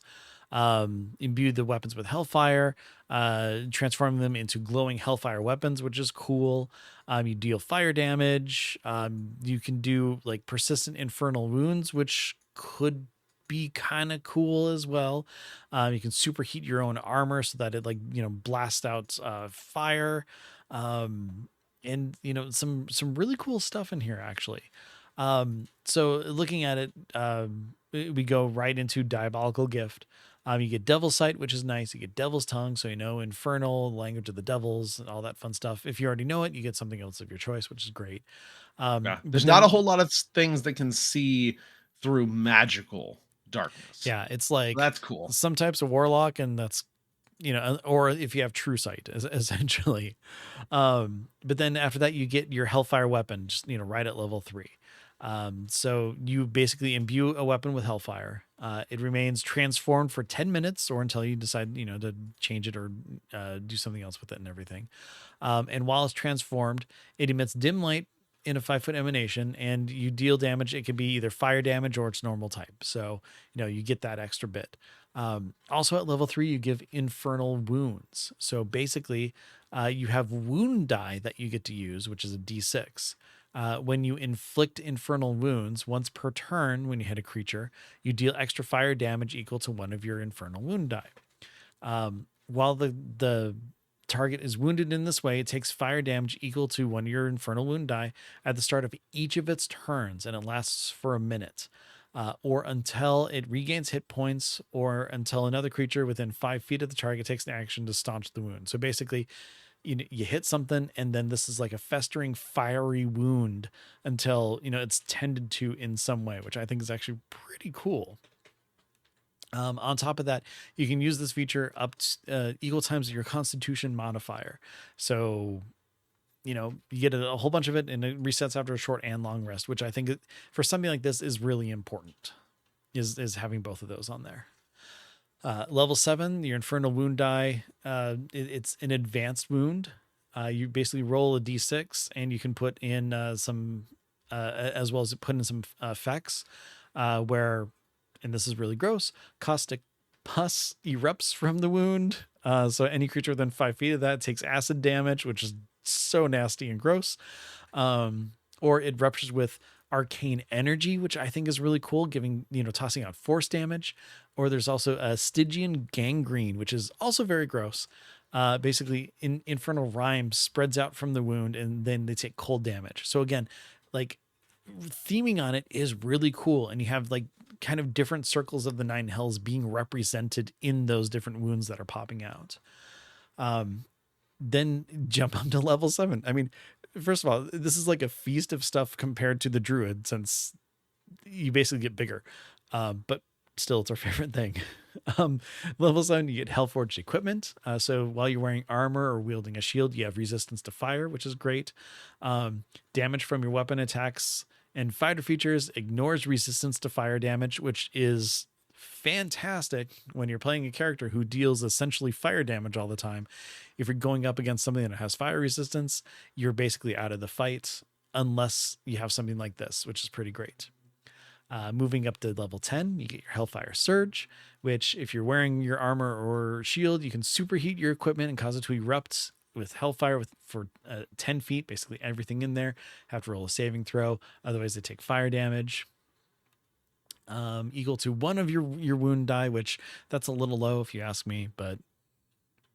Imbue the weapons with hellfire, transform them into glowing hellfire weapons, which is cool. You deal fire damage. You can do like persistent infernal wounds, which could be kind of cool as well. You can superheat your own armor so that it like blasts out fire, and some really cool stuff in here actually. So looking at it, we go right into Diabolical Gift. You get Devil's Sight, which is nice. You get Devil's Tongue, so Infernal, language of the devils, and all that fun stuff. If you already know it, you get something else of your choice, which is great. Yeah, But there's not a then, whole lot of things that can see through magical darkness. yeah, it's like That's cool. some types of Warlock, and that's or if you have True Sight, essentially. But then after that, you get your Hellfire weapon, just right at level 3. So you basically imbue a weapon with Hellfire. It remains transformed for 10 minutes or until you decide, to change it or do something else with it and everything. And while it's transformed, it emits dim light in a 5-foot emanation, and you deal damage. It can be either fire damage or its normal type. So, you get that extra bit. Also at level 3, you give infernal wounds. So basically, you have wound die that you get to use, which is a d6. When you inflict infernal wounds once per turn, when you hit a creature, you deal extra fire damage equal to one of your infernal wound die. While the target is wounded in this way, it takes fire damage equal to one of your infernal wound die at the start of each of its turns, and it lasts for a minute. Or until it regains hit points, or until another creature within 5 feet of the target takes an action to staunch the wound. So basically, you hit something, and then this is like a festering fiery wound until it's tended to in some way, which I think is actually pretty cool. On top of that, you can use this feature up to equal times your Constitution modifier. So you get a whole bunch of it, and it resets after a short and long rest, which I think for something like this is really important. Is having both of those on there. Level 7, your Infernal Wound die. It's an advanced wound. You basically roll a d6, and you can put in some, as well as put in some effects, where, and this is really gross, caustic pus erupts from the wound. So any creature within 5 feet of that takes acid damage, which is so nasty and gross. Or it ruptures with arcane energy, which I think is really cool, giving, tossing out force damage. Or there's also a Stygian gangrene, which is also very gross. Basically, infernal rime spreads out from the wound, and then they take cold damage. So again, like, theming on it is really cool, and you have like kind of different circles of the nine hells being represented in those different wounds that are popping out. Then jump up to level 7. I mean, first of all, this is like a feast of stuff compared to the druid, since you basically get bigger. But still, it's our favorite thing. Level 7, you get Hellforged equipment. So while you're wearing armor or wielding a shield, you have resistance to fire, which is great. Damage from your weapon attacks and fighter features ignores resistance to fire damage, which is fantastic when you're playing a character who deals essentially fire damage all the time. If you're going up against something that has fire resistance, you're basically out of the fight unless you have something like this, which is pretty great. Moving up to level 10, you get your Hellfire Surge, which if you're wearing your armor or shield, you can superheat your equipment and cause it to erupt with Hellfire for 10 feet, basically everything in there. Have to roll a saving throw. Otherwise, they take fire damage. Equal to one of your wound die, which that's a little low if you ask me, but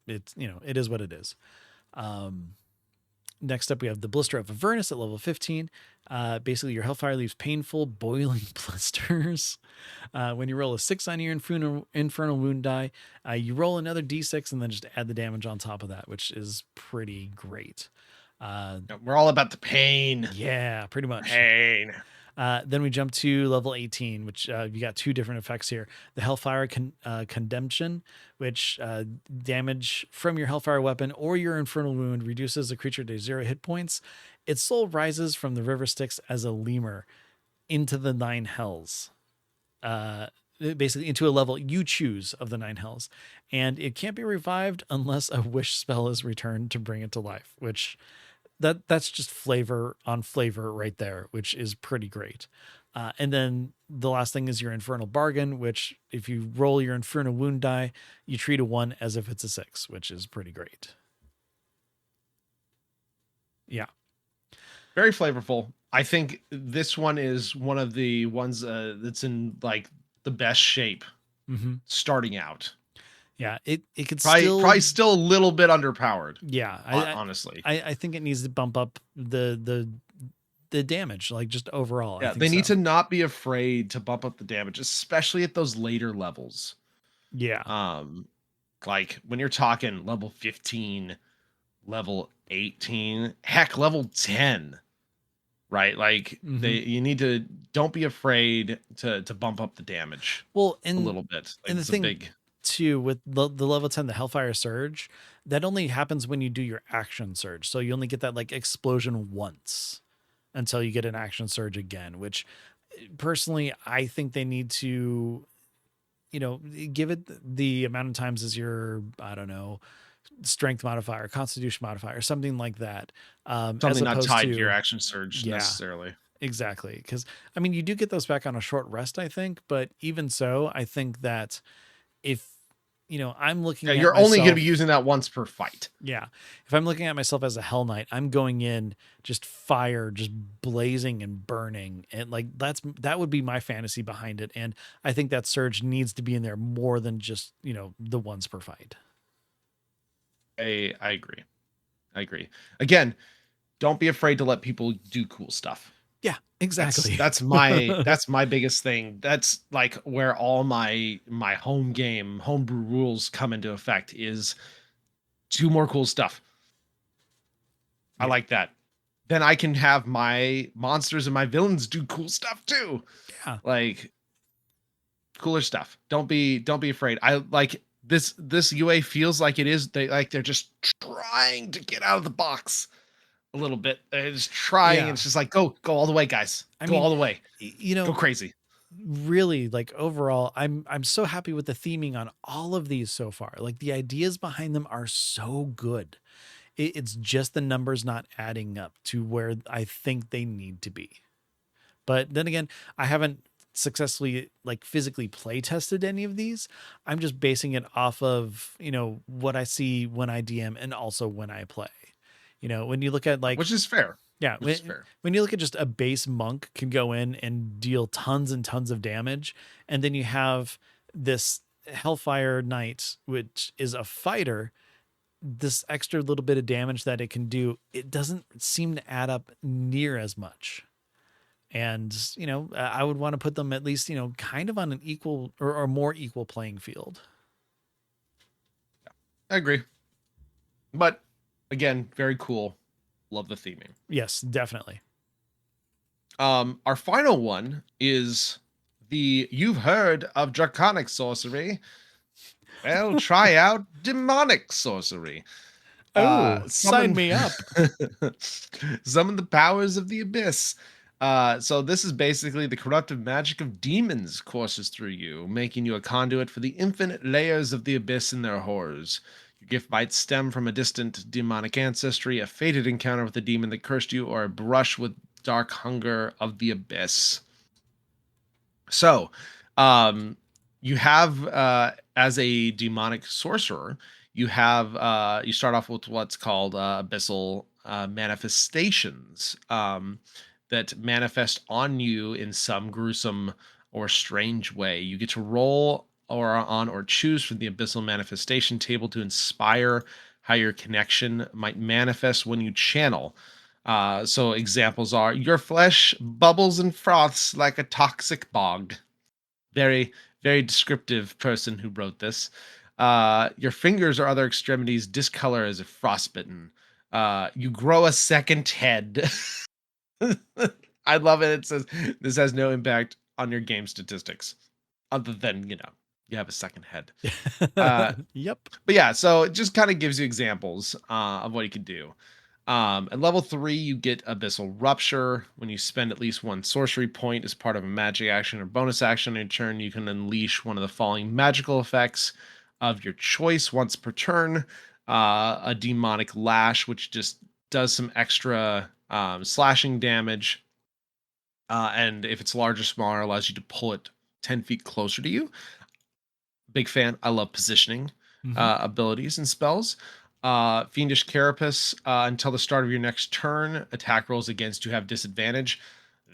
it's, it is what it is. Next up, we have the Blister of Avernus at level 15. Basically, your Hellfire leaves painful, boiling blisters. When you roll a 6 on your Infernal Wound die, you roll another d6 and then just add the damage on top of that, which is pretty great. We're all about the pain. Yeah, pretty much. Pain. Then we jump to level 18, which you got two different effects here. The Hellfire Condemnation, which damage from your Hellfire weapon or your Infernal Wound reduces a creature to 0 hit points. Its soul rises from the river Styx as a lemur into the 9 hells. Basically into a level you choose of the 9 hells. And it can't be revived unless a wish spell is returned to bring it to life, which... That's just flavor on flavor right there, which is pretty great. And then the last thing is your Infernal Bargain, which if you roll your Infernal Wound die, you treat a 1 as if it's a 6, which is pretty great. Yeah. Very flavorful. I think this one is one of the ones that's in like the best shape starting out. Yeah, it could probably still a little bit underpowered. Yeah, honestly, I think it needs to bump up the damage, like just overall. Yeah, they need to not be afraid to bump up the damage, especially at those later levels. Yeah. Like when you're talking level 15, level 18, heck, level 10. Right? Like you need to don't be afraid to bump up the damage. Well, a little bit. Like, and the thing too with the level 10, the Hellfire Surge, that only happens when you do your action surge. So you only get that like explosion once until you get an action surge again, which personally I think they need to, give it the amount of times as your, I don't know, strength modifier, constitution modifier, something like that. Something not tied to your action surge necessarily. Exactly. Because I mean, you do get those back on a short rest, I think, but even so, I think that if I'm looking at you're myself, only going to be using that once per fight. Yeah. If I'm looking at myself as a Hell Knight, I'm going in just fire, just blazing and burning. And like, that would be my fantasy behind it. And I think that surge needs to be in there more than just, the once per fight. I agree. Again, don't be afraid to let people do cool stuff. Yeah, exactly. That's my biggest thing. That's like where all my homebrew rules come into effect is do more cool stuff. Yeah. I like that. Then I can have my monsters and my villains do cool stuff too. Yeah. Like cooler stuff. Don't be afraid. I like this UA feels like it is they're just trying to get out of the box a little bit. It's trying. Yeah. It's just like go all the way, guys. Go all the way. Go crazy. Really, like overall, I'm so happy with the theming on all of these so far. Like the ideas behind them are so good. It's just the numbers not adding up to where I think they need to be. But then again, I haven't successfully like physically play tested any of these. I'm just basing it off of, what I see when I DM and also when I play. When you look at like, which is fair. Yeah. When you look at just a base monk can go in and deal tons and tons of damage. And then you have this Hellfire Knight, which is a fighter, this extra little bit of damage that it can do, it doesn't seem to add up near as much. And, I would want to put them at least, kind of on an equal or more equal playing field. I agree. But again, very cool. Love the theming. Yes, definitely. Our final one is you've heard of draconic sorcery. Well, try out demonic sorcery. Sign me up. Summon the powers of the abyss. So this is basically the corruptive magic of demons courses through you, making you a conduit for the infinite layers of the abyss and their horrors. Your gift might stem from a distant demonic ancestry, a fated encounter with a demon that cursed you, or a brush with dark hunger of the abyss. So, you have, as a demonic sorcerer, you have, you start off with what's called abyssal manifestations that manifest on you in some gruesome or strange way. You get to roll or choose from the abyssal manifestation table to inspire how your connection might manifest when you channel. So examples are your flesh bubbles and froths like a toxic bog. Very, very descriptive person who wrote this. Your fingers or other extremities discolor as if frostbitten. You grow a second head. I love it. It says this has no impact on your game statistics, other than you have a second head. Yep. But yeah, so it just kind of gives you examples of what you can do. At level 3, you get Abyssal Rupture. When you spend at least one sorcery point as part of a magic action or bonus action in turn, you can unleash one of the following magical effects of your choice once per turn. A Demonic Lash, which just does some extra slashing damage. And if it's large or smaller, allows you to pull it 10 feet closer to you. Big fan. I love positioning abilities and spells. Fiendish Carapace, until the start of your next turn, attack rolls against you have disadvantage.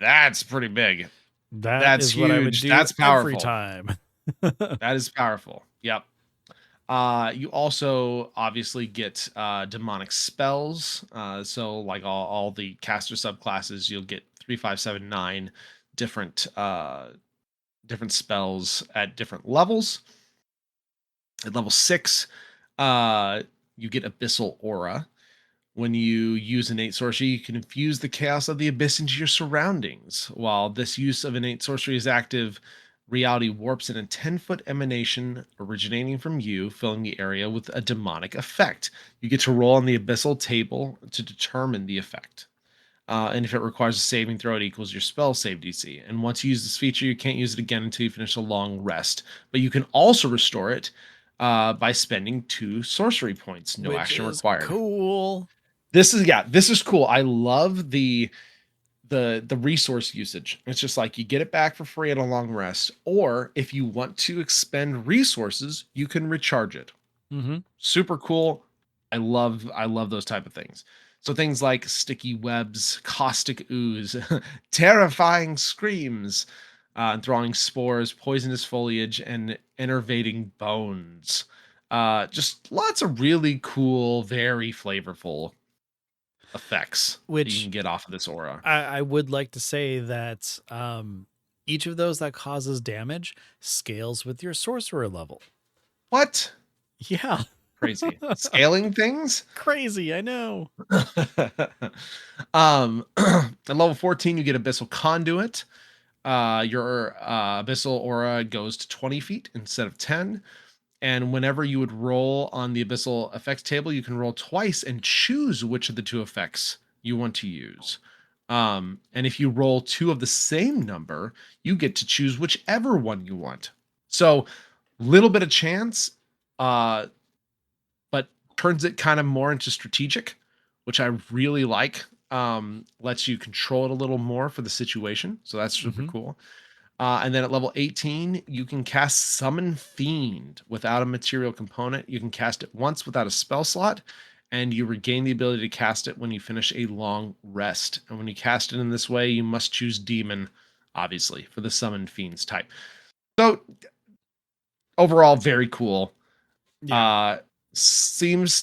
That's pretty big. That That's is what I would huge. do That's every powerful. time. That is powerful. Yep. You also obviously get demonic spells. So like all the caster subclasses, you'll get 3, 5, 7, 9 different spells at different levels. At level 6, you get Abyssal Aura. When you use innate sorcery, you can infuse the chaos of the abyss into your surroundings. While this use of innate sorcery is active, reality warps in a 10-foot emanation originating from you, filling the area with a demonic effect. You get to roll on the abyssal table to determine the effect. And if it requires a saving throw, it equals your spell save DC. And once you use this feature, you can't use it again until you finish a long rest. But you can also restore it by spending 2 sorcery points. No Which action is required. cool. This is cool. I love the resource usage. It's just like you get it back for free at a long rest, or if you want to expend resources, you can recharge it. Super cool. I love those type of things. So things like sticky webs, caustic ooze, terrifying screams, enthralling spores, poisonous foliage, and enervating bones. Just lots of really cool, very flavorful effects that you Which can get off of this aura. I would like to say that each of those that causes damage scales with your sorcerer level. What? Yeah. Crazy. Scaling things? Crazy, I know. At level 14, you get Abyssal Conduit. Your Abyssal aura goes to 20 feet instead of 10. And whenever you would roll on the Abyssal effects table, you can roll twice and choose which of the 2 effects you want to use. And if you roll 2 of the same number, you get to choose whichever one you want. So, little bit of chance, but turns it kind of more into strategic, which I really like. Lets you control it a little more for the situation. So that's super cool. And then at level 18, you can cast Summon Fiend without a material component. You can cast it once without a spell slot, and you regain the ability to cast it when you finish a long rest. And when you cast it in this way, you must choose Demon, obviously, for the Summon Fiends type. So overall, very cool. Yeah. Seems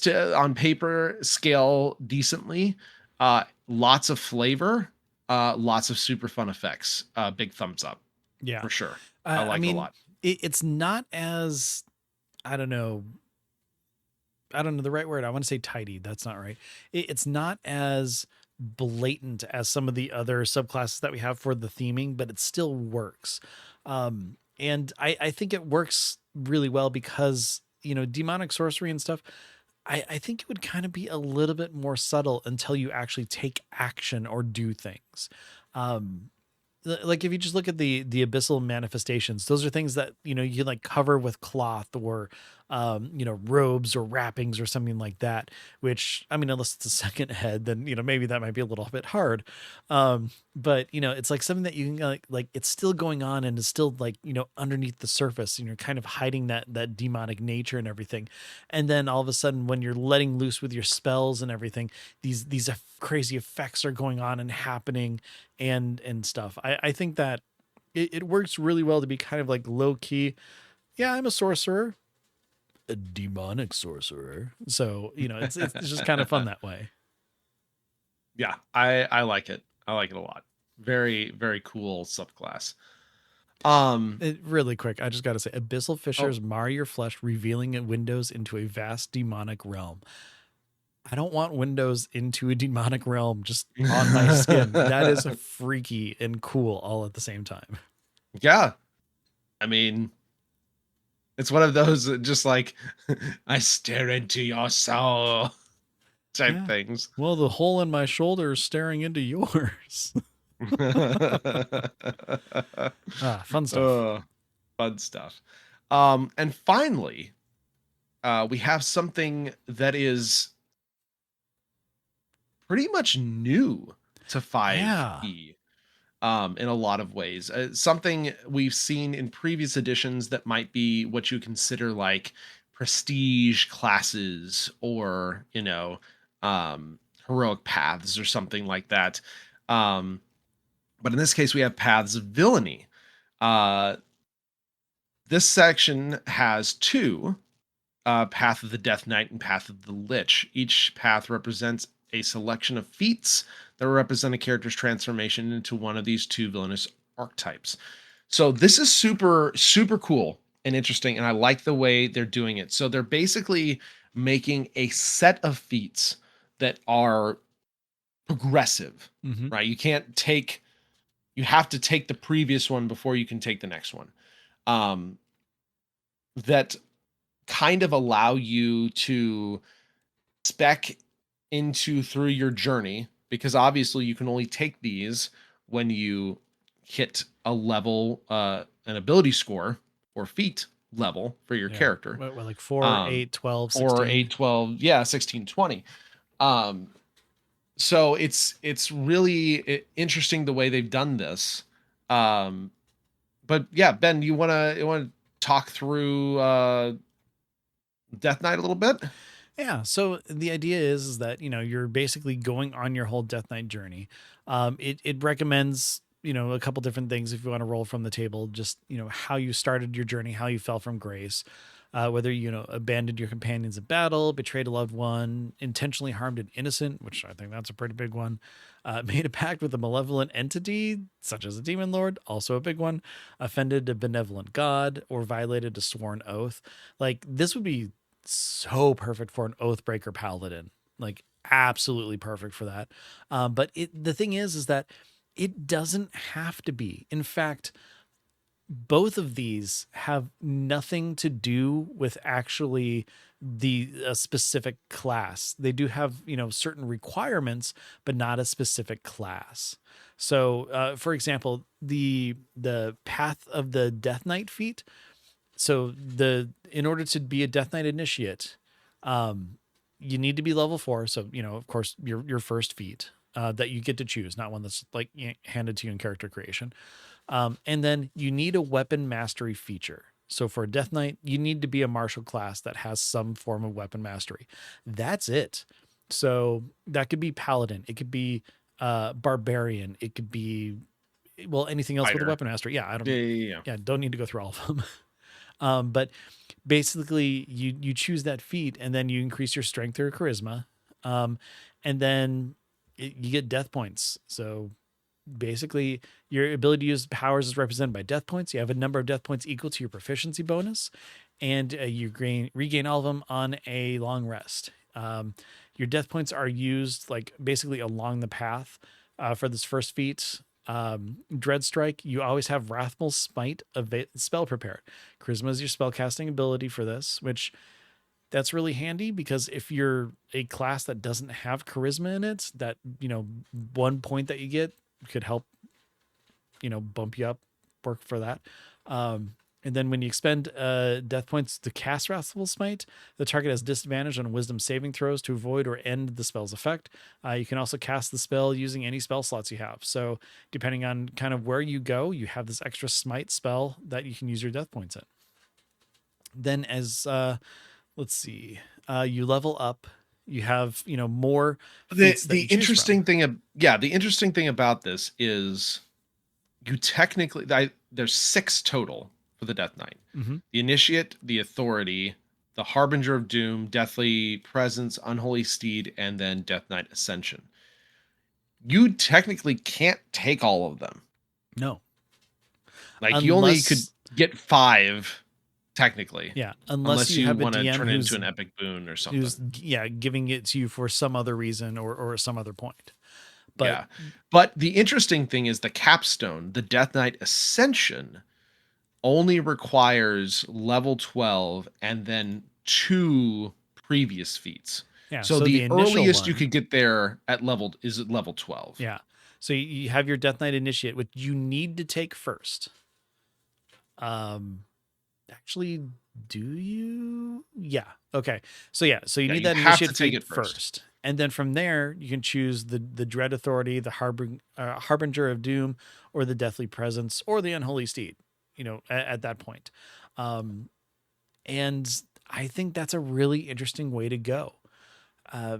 to on paper scale decently. Lots of flavor, lots of super fun effects. Big thumbs up Yeah. for sure. I like it a lot. It's not as, I don't know the right word. I want to say tidy. That's not right. It's not as blatant as some of the other subclasses that we have for the theming, but it still works. And I think it works really well because, demonic sorcery and stuff, I think it would kind of be a little bit more subtle until you actually take action or do things. Um, like if you just look at the abyssal manifestations, those are things that you can like cover with cloth or robes or wrappings or something like that, which I mean, unless it's a second head, then maybe that might be a little bit hard. But it's like something that you can like it's still going on and it's still like underneath the surface, and you're kind of hiding that demonic nature and everything. And then all of a sudden, when you're letting loose with your spells and everything, these crazy effects are going on and happening and stuff. I think that it works really well to be kind of like low key. Yeah, I'm a sorcerer. a demonic sorcerer. So, it's just kind of fun that way. Yeah, I like it. I like it a lot. Very, very cool subclass. Really quick, I just got to say, abyssal Oh, fissures mar your flesh, revealing windows into a vast demonic realm. I don't want windows into a demonic realm just on my skin. That is freaky and cool all at the same time. yeah. I mean, it's one of those just like I stare into your soul type Yeah. things. Well, the hole in my shoulder is staring into yours. Fun stuff. Oh, fun stuff. And finally, we have something that is pretty much new to Yeah. 5e in a lot of ways. Something we've seen in previous editions that might be what you consider like prestige classes or, heroic paths or something like that. Um, but in this case, we have paths of villainy. Uh, this section has two, Path of the Death Knight and Path of the Lich. Each path represents a selection of feats that represent a character's transformation into one of these two villainous archetypes. So this is super, super cool and interesting, and I like the way they're doing it. So they're basically making a set of feats that are progressive, Mm-hmm. right? You have to take the previous one before you can take the next one. Um, that kind of allow you to spec into through your journey, because obviously you can only take these when you hit a level, an ability score or feat level for your Yeah. character. Like 4, um 8, 12, 4, 16. 8, 12, yeah, 16, 20. So it's really interesting the way they've done this. But yeah, Ben, you want to talk through Death Knight a little bit? Yeah. So the idea is that, you're basically going on your whole Death Knight journey. It recommends, a couple different things if you want to roll from the table, just, how you started your journey, how you fell from grace, whether, abandoned your companions in battle, betrayed a loved one, intentionally harmed an innocent, which I think that's a pretty big one, made a pact with a malevolent entity, such as a demon lord, also a big one, offended a benevolent god, or violated a sworn oath. Like, this would be so perfect for an Oathbreaker paladin, like absolutely perfect for that. But the thing is that it doesn't have to be. In fact, both of these have nothing to do with actually the specific class. They do have, certain requirements, but not a specific class. So, for example, the Path of the Death Knight feat, so in order to be a Death Knight initiate, you need to be level 4. So, of course, your first feat that you get to choose, not one that's like handed to you in character creation. And then you need a weapon mastery feature. So for a Death Knight, you need to be a martial class that has some form of weapon mastery. That's it. So that could be paladin, it could be barbarian, it could be, well, anything else with a Fighter. weapon mastery. Yeah, I Yeah, don't. yeah, yeah. Yeah, don't need to go through all of them. But basically, you choose that feat, and then you increase your strength or charisma, and then you get death points. So basically, your ability to use powers is represented by death points. You have a number of death points equal to your proficiency bonus, and you regain all of them on a long rest. Your death points are used like basically along the path for this first feat. Dread Strike, you always have Wrathful Smite spell prepared. Charisma is your spell casting ability for this, which that's really handy because if you're a class that doesn't have charisma in it, that 1 point that you get could help bump you up, work for that. And then when you expend death points to cast Wrathful Smite, the target has disadvantage on wisdom saving throws to avoid or end the spell's effect. You can also cast the spell using any spell slots you have. So depending on kind of where you go, you have this extra smite spell that you can use your death points in. Then as let's see, you level up, you have more The feats that the you choose interesting from. thing, the interesting thing about this is you technically, there's 6 total for the Death Knight: Mm-hmm. the Initiate, the Authority, the Harbinger of Doom, Deathly Presence, Unholy Steed, and then Death Knight Ascension. You technically can't take all of them. No. Like you only could Unless get 5 technically. yeah, unless Unless you you have a want to DM turn it into an epic boon or who's something. yeah, giving it to you for some other reason or some other point. But Yeah. But the interesting thing is the capstone, the Death Knight Ascension, only requires level 12 and then 2 previous feats. yeah, So so the the initial earliest you one, could get there at level 12. yeah. So you have your Death Knight Initiate, which you need to take first. Actually, do you? Yeah. Okay. So yeah, so you Yeah, need you that have to initiate take feat it first. first. And then from there, you can choose the Dread Authority, the Harbinger of Doom, or the Deathly Presence, or the Unholy Steed, at that point. Um, and I think that's a really interesting way to go. Uh,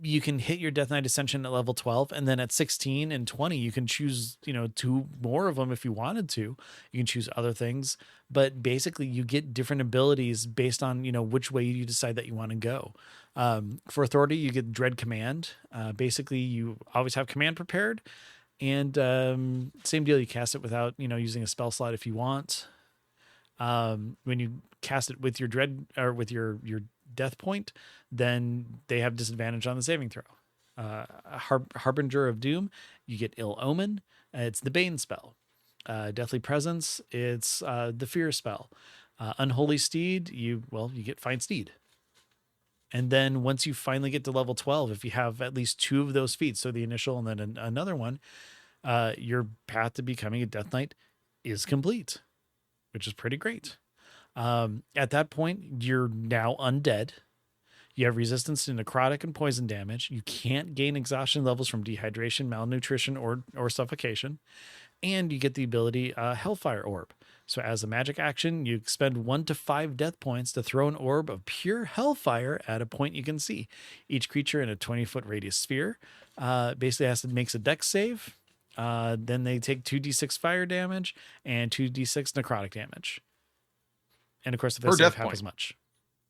you can hit your Death Knight Ascension at level 12, and then at 16 and 20 you can choose 2 more of them if you wanted to. You can choose other things, but basically you get different abilities based on which way you decide that you want to go. For authority, you get Dread Command. Basically you always have command prepared, and same deal, you cast it without using a spell slot if you want. When you cast it with your dread or with your death point, then they have disadvantage on the saving throw. Harbinger of Doom, you get Ill Omen. It's the Bane spell. Deathly Presence, it's the Fear spell. Unholy Steed, you get Find Steed. And then once you finally get to level 12, if you have at least 2 of those feats, so the initial and then another one, your path to becoming a Death Knight is complete, which is pretty great. At that point, you're now undead. You have resistance to necrotic and poison damage. You can't gain exhaustion levels from dehydration, malnutrition, or suffocation. And you get the ability Hellfire Orb. So as a magic action, you expend 1 to 5 death points to throw an orb of pure hellfire at a point you can see. Each creature in a 20-foot radius sphere basically makes a dex save. Then they take 2d6 fire damage and 2d6 necrotic damage. And of course, if they Per save death half point. as much.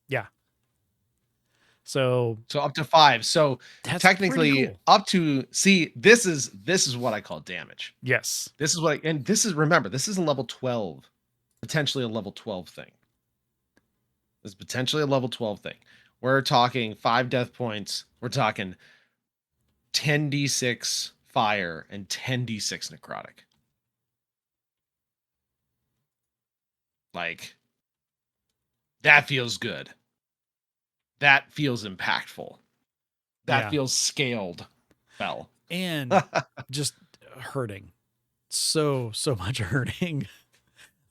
Yeah. So So up to 5. So that's pretty technically cool. up to this is what I call damage. Yes. This is what and this is remember, this is a level 12, potentially a level 12 thing. This is potentially a level 12 thing. We're talking 5 death points. We're talking 10d6 fire and 10d6 necrotic. Like that feels good. That feels impactful. That Yeah. feels scaled well. And just hurting. So much hurting.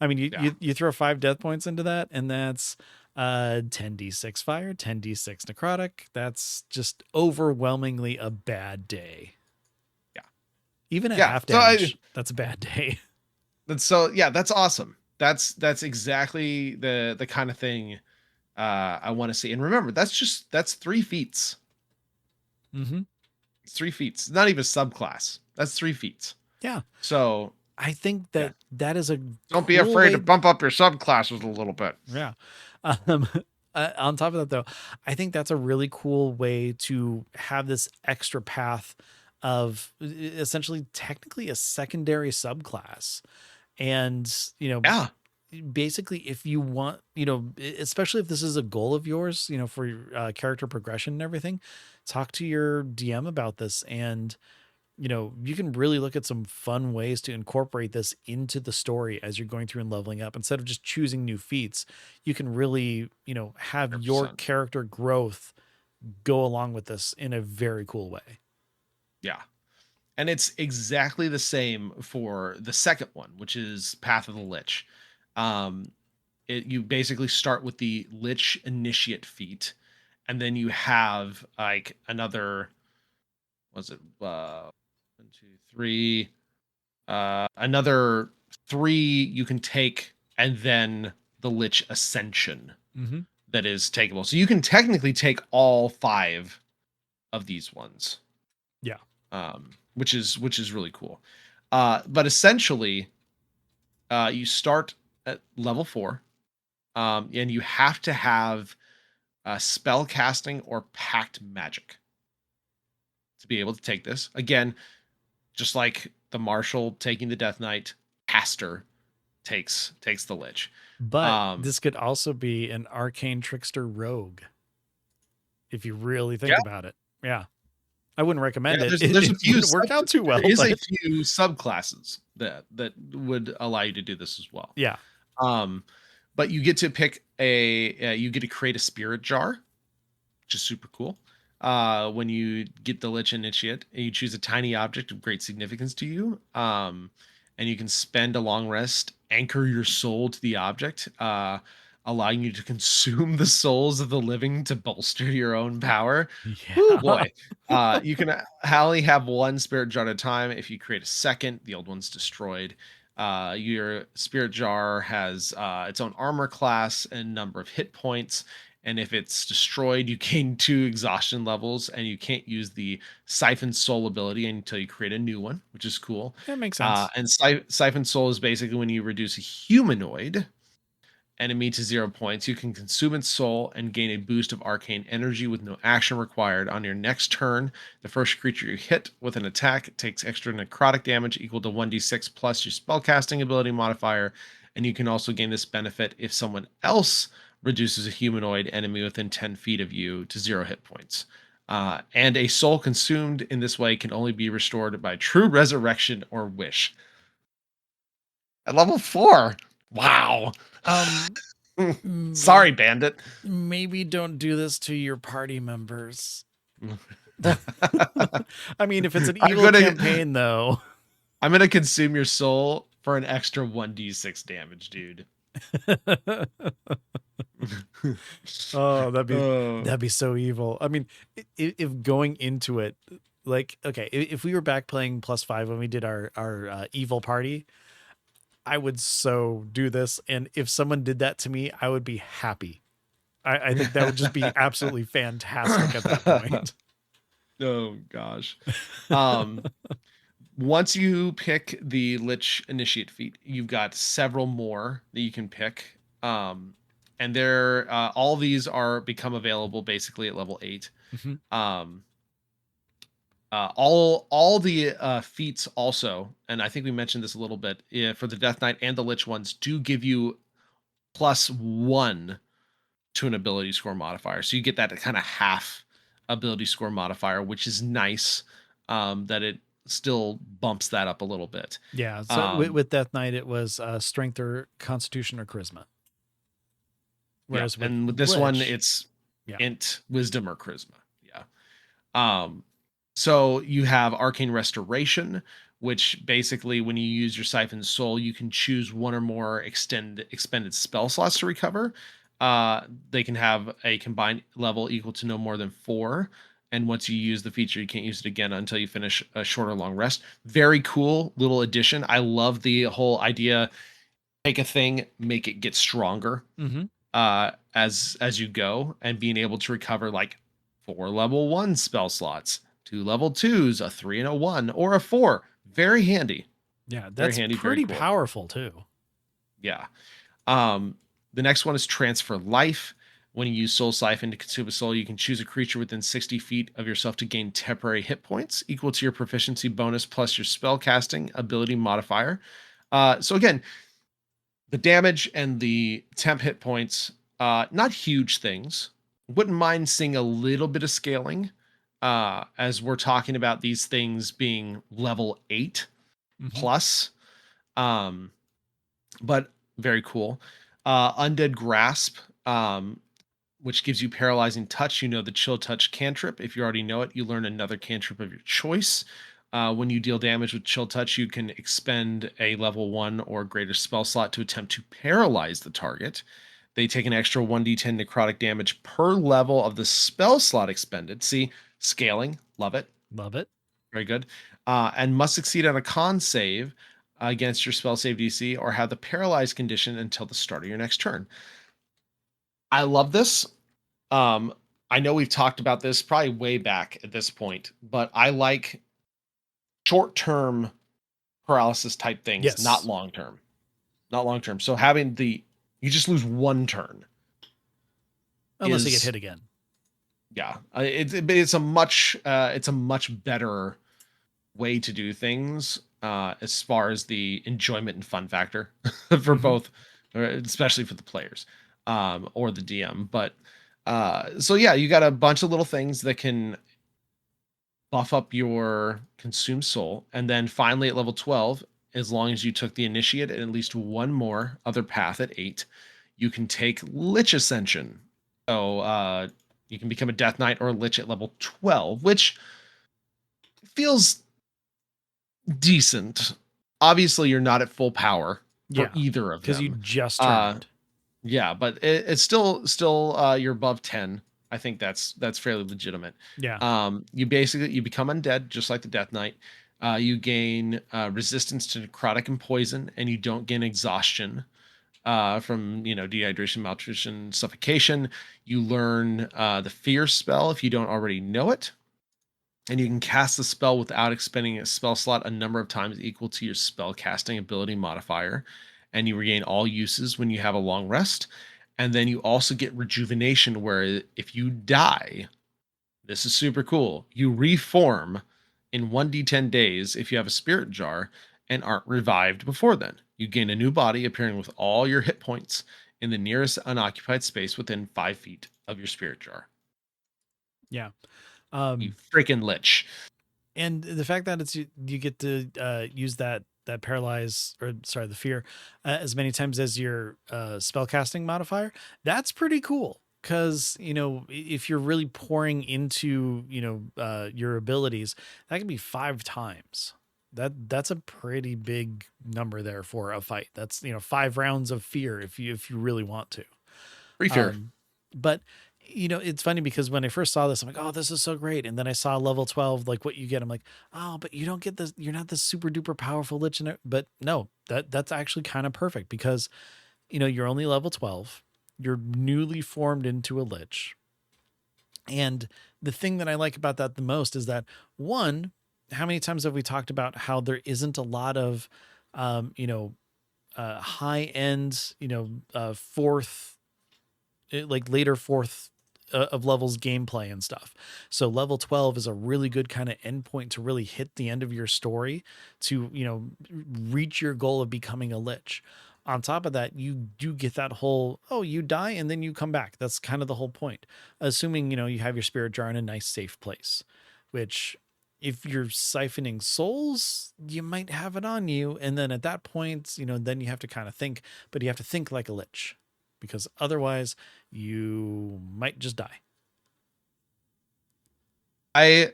I mean, Yeah. you throw 5 death points into that, and that's 10d6 fire, 10d6 necrotic. That's just overwhelmingly a bad day. Yeah. Even at Yeah. half So damage, that's a bad day. that's awesome. That's exactly the kind of thing I want to see. And remember, that's 3 feats. Mm-hmm. It's 3 feats. It's not even subclass. That's 3 feats. Yeah. So I think yeah, that is a don't be cool afraid to way. bump up your subclasses a little bit. Yeah. Um, on top of that, though, I think that's a really cool way to have this extra path of essentially technically a secondary subclass. And, Yeah. basically, if you want, especially if this is a goal of yours, for your character progression and everything, talk to your DM about this. And you can really look at some fun ways to incorporate this into the story as you're going through and leveling up. Instead of just choosing new feats, you can really, have your 100%. character growth go along with this in a very cool way. Yeah. And it's exactly the same for the second one, which is Path of the Lich. Um, you basically start with the Lich Initiate feat, and then you have like another, was it 1, 2, 3, another 3 you can take, and then the Lich Ascension Mm-hmm. that is takeable. So you can technically take all 5 of these ones. Yeah. Which is really cool. But essentially, you start at level 4. and you have to have spell casting or pact magic to be able to take this. Again, just like the marshal taking the Death Knight, caster takes the lich. But this could also be an arcane trickster rogue, if you really think about it. Yeah. I wouldn't recommend it. There's a It few wouldn't work out too well. There is but... a few subclasses that would allow you to do this as well. Yeah. But you get to pick you get to create a spirit jar, which is super cool. When you get the Lich Initiate, you choose a tiny object of great significance to you, and you can spend a long rest, anchor your soul to the object, allowing you to consume the souls of the living to bolster your own power. Yeah. Ooh, boy. You can only have one spirit jar at a time. If you create a second, the old one's destroyed. Your spirit jar has its own armor class and number of hit points. And if it's destroyed, you gain 2 exhaustion levels, and you can't use the Siphon Soul ability until you create a new one, which is cool. That makes sense. And Siphon Soul is basically when you reduce a humanoid enemy to 0 points, you can consume its soul and gain a boost of arcane energy with no action required. On your next turn, the first creature you hit with an attack takes extra necrotic damage equal to 1d6 plus your spellcasting ability modifier, and you can also gain this benefit if someone else reduces a humanoid enemy within 10 feet of you to 0 hit points. And a soul consumed in this way can only be restored by true resurrection or wish. At level 4. Wow. Sorry, Bandit. Maybe don't do this to your party members. I mean, if it's an evil campaign, though. I'm going to consume your soul for an extra 1d6 damage, dude. Oh, that'd be so evil. I mean, if going into it, like, okay, if we were back playing +5 when we did our evil party, I would so do this. And if someone did that to me, I would be happy. I think that would just be absolutely fantastic at that point. Oh gosh. Once you pick the Lich Initiate feat, you've got several more that you can pick. And they're all these are become available basically at level 8. Mm-hmm. All the feats also, and I think we mentioned this a little bit, for the Death Knight and the Lich ones, do give you +1 to an ability score modifier. So you get that kind of half ability score modifier, which is nice, that it still bumps that up a little bit. Yeah. So with Death Knight, it was strength or constitution or charisma. Whereas with this Lich, one, it's int, wisdom, or charisma. Yeah. So you have Arcane Restoration, which basically when you use your Siphon Soul, you can choose one or more expended spell slots to recover. They can have a combined level equal to no more than 4. And once you use the feature, you can't use it again until you finish a short or long rest. Very cool little addition. I love the whole idea. Take a thing, make it get stronger as you go, and being able to recover like 4 level 1 spell slots, 2 level 2s, a 3 and a 1, or a 4. Very handy. Yeah, that's handy, pretty cool. Powerful too. Yeah. The next one is Transfer Life. When you use Soul Siphon to consume a soul, you can choose a creature within 60 feet of yourself to gain temporary hit points equal to your proficiency bonus plus your spell casting ability modifier. So again, the damage and the temp hit points, not huge things. Wouldn't mind seeing a little bit of scaling, as we're talking about these things being level 8 plus. But very cool. Undead Grasp, which gives you paralyzing touch. You know the chill touch cantrip. If you already know it, you learn another cantrip of your choice. When you deal damage with chill touch, you can expend a level 1 or greater spell slot to attempt to paralyze the target. They take an extra 1d10 necrotic damage per level of the spell slot expended. See, scaling, love it. Love it. Very good. And must succeed on a con save against your spell save DC or have the paralyzed condition until the start of your next turn. I love this. I know we've talked about this probably way back at this point, but I like short-term paralysis type things, not long-term. Not long-term. So having the You just lose one turn. Unless they get Is hit again. Yeah, it's a much better way to do things as far as the enjoyment and fun factor for Mm-hmm. both, especially for the players or the DM. But so yeah, you got a bunch of little things that can buff up your consumed soul, and then finally at level 12, as long as you took the initiate and at least one more other path at 8, you can take Lich Ascension. So you can become a Death Knight or a Lich at level 12, which feels decent. Obviously, you're not at full power for Yeah, either of because you them. just Uh, turned. yeah, but it's still you're above 10. I think that's fairly legitimate. Yeah. You become undead just like the Death Knight. You gain resistance to necrotic and poison, and you don't gain exhaustion from dehydration, malnutrition, suffocation. You learn the fear spell if you don't already know it, and you can cast the spell without expending a spell slot a number of times equal to your spell casting ability modifier. And you regain all uses when you have a long rest. And then you also get rejuvenation, where if you die, this is super cool. You reform in 1d10 days if you have a spirit jar and aren't revived before then. You gain a new body appearing with all your hit points in the nearest unoccupied space within 5 feet of your spirit jar. Yeah. You Um, freaking lich. and the fact that you get to use that paralyze, or sorry, the fear, as many times as your spellcasting modifier, that's pretty cool. Because if you're really pouring into your abilities, that can be 5 times. That's a pretty big number there for a fight. That's 5 rounds of fear if you really want to. Free fear. But it's funny because when I first saw this, I'm like, oh, this is so great. And then I saw level 12, like what you get. I'm like, oh, but you don't get this. You're not this super duper powerful lich. But no, that's actually kind of perfect because, you're only level 12. You're newly formed into a lich. And the thing that I like about that the most is that, one, how many times have we talked about how there isn't a lot of, high end, fourth, like later fourth of levels gameplay and stuff. So level 12 is a really good kind of endpoint to really hit the end of your story to, reach your goal of becoming a lich. On top of that, you do get that whole, oh, you die and then you come back. That's kind of the whole point. Assuming, you have your spirit jar in a nice safe place, which if you're siphoning souls, you might have it on you. And then at that point, then you have to kind of think, but you have to think like a lich because otherwise you might just die. I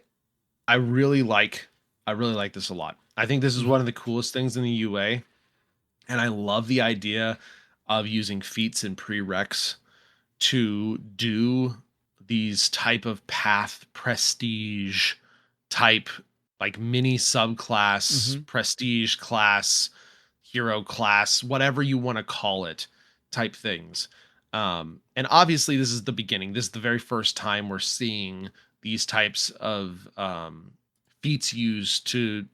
I really like I really like this a lot. I think this is Mm-hmm. one of the coolest things in the UA, and I love the idea of using feats and prereqs to do these type of path prestige type, like mini subclass, Mm-hmm. prestige class, hero class, whatever you want to call it, type things. And obviously this is the beginning. This is the very first time we're seeing these types of feats used to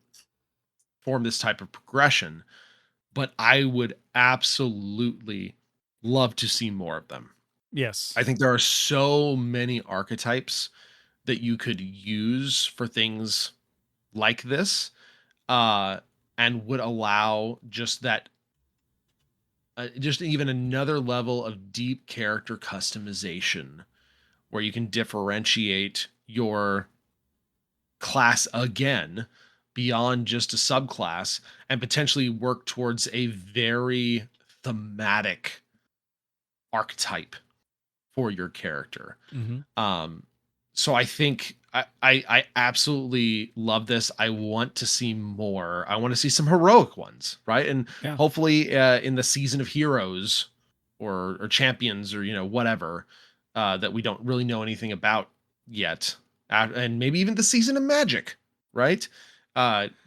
form this type of progression, but I would absolutely love to see more of them. Yes. I think there are so many archetypes that you could use for things like this, uh, and would allow just even another level of deep character customization where you can differentiate your class again beyond just a subclass and potentially work towards a very thematic archetype for your character. Mm-hmm. Um, so I think I absolutely love this. I want to see more. I want to see some heroic ones, right? And Yeah. hopefully in the season of heroes or champions or whatever that we don't really know anything about yet, and maybe even the season of magic, right?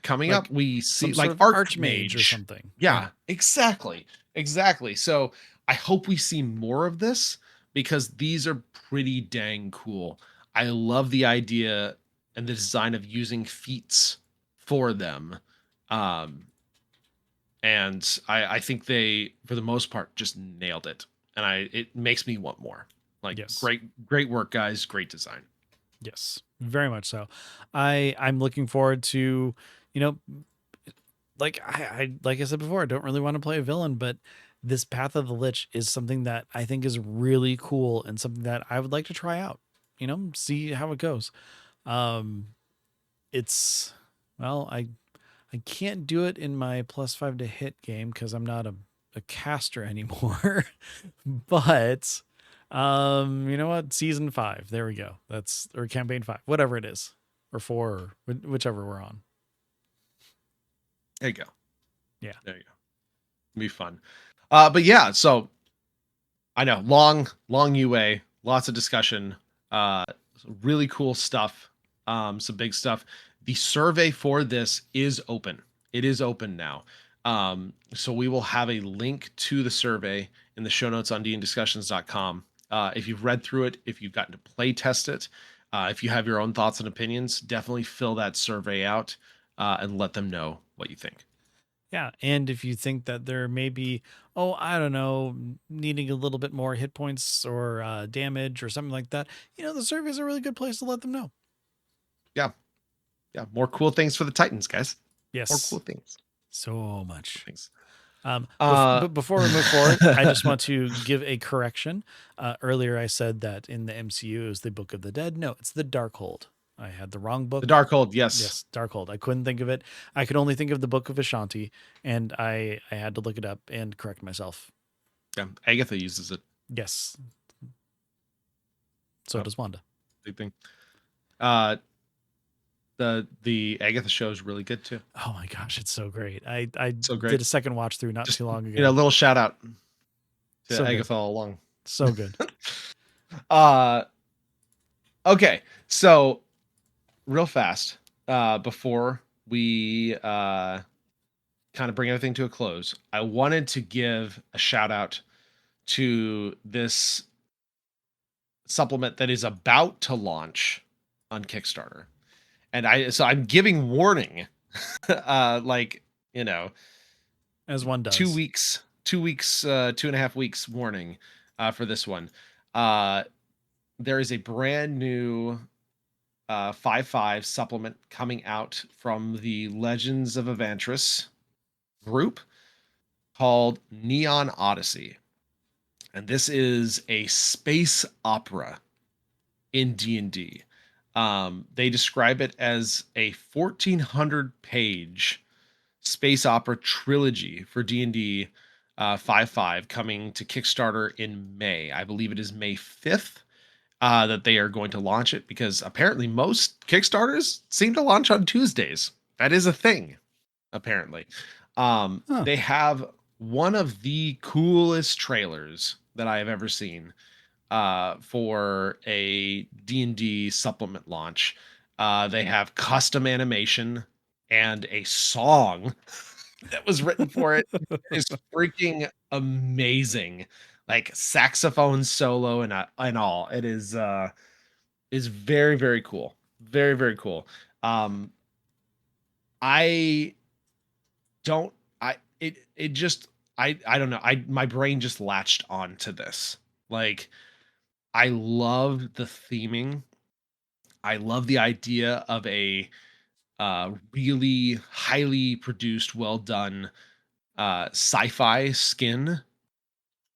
Coming up, Like we see some sort like of archmage or archmage. something. Yeah. Yeah, exactly. So I hope we see more of this because these are pretty dang cool. I love the idea and the design of using feats for them. Um, and I think they, for the most part, just nailed it, and it makes me want more. Like, Yes. great work, guys. Great design. Yes, very much so. I'm looking forward to, you know, like I said before, I don't really want to play a villain, but this Path of the Lich is something that I think is really cool and something that I would like to try out. See how it goes. Um, it's well, I can't do it in my +5 to hit game because I'm not a caster anymore. But you know what? Season 5. There we go. That's or campaign 5, whatever it is, or 4, or whichever we're on. There you go. Yeah. There you go. It'll be fun. But yeah, so I know long UA, lots of discussion, uh, really cool stuff, some big stuff. The survey for this is open. It is open now. So we will have a link to the survey in the show notes on dndiscussions.com. If you've read through it, if you've gotten to play test it, if you have your own thoughts and opinions, definitely fill that survey out and let them know what you think. Yeah. And if you think that there may be, oh, I don't know, needing a little bit more hit points or damage or something like that, the survey is a really good place to let them know. Yeah, yeah, more cool things for the Titans, guys. More cool Yes. things. So Cool much. things. But before we move forward, I just want to give a correction. Earlier, I said that in the MCU is the Book of the Dead. No, it's the Darkhold. I had the wrong The book. Darkhold, yes. Yes, Darkhold. I couldn't think of it. I could only think of the Book of Ashanti, and I had to look it up and correct myself. Yeah, Agatha uses it. Yes. So Oh, does Wanda. big thing. Uh, the Agatha show is really good too. Oh my gosh, it's so great. I So did great. a second watch through not Just too long a ago. little shout out to So good. Agatha all along. So good. uh, okay, so real fast, before we kind of bring everything to a close, I wanted to give a shout out to this supplement that is about to launch on Kickstarter. And I'm giving warning, like, you know, As one 2 does. weeks, 2 weeks, 2.5 weeks warning for this one. Uh, there is a brand new 5/5 supplement coming out from the Legends of Evantris group called Neon Odyssey. And this is a space opera in D&D. They describe it as a 1,400 page space opera trilogy for D&D 5/5 coming to Kickstarter in May. I believe it is May 5th that they are going to launch it, because apparently most Kickstarters seem to launch on Tuesdays. That is a thing, apparently. Huh. They have one of the coolest trailers that I have ever seen for a D&D supplement launch. They have custom animation and a song that was written for it. It is freaking amazing. Like saxophone solo and all. It is very very cool. Very very cool. Um I don't it just I don't know. My brain just latched on to this. Like, I love the theming. I love the idea of a really highly produced, well done sci-fi skin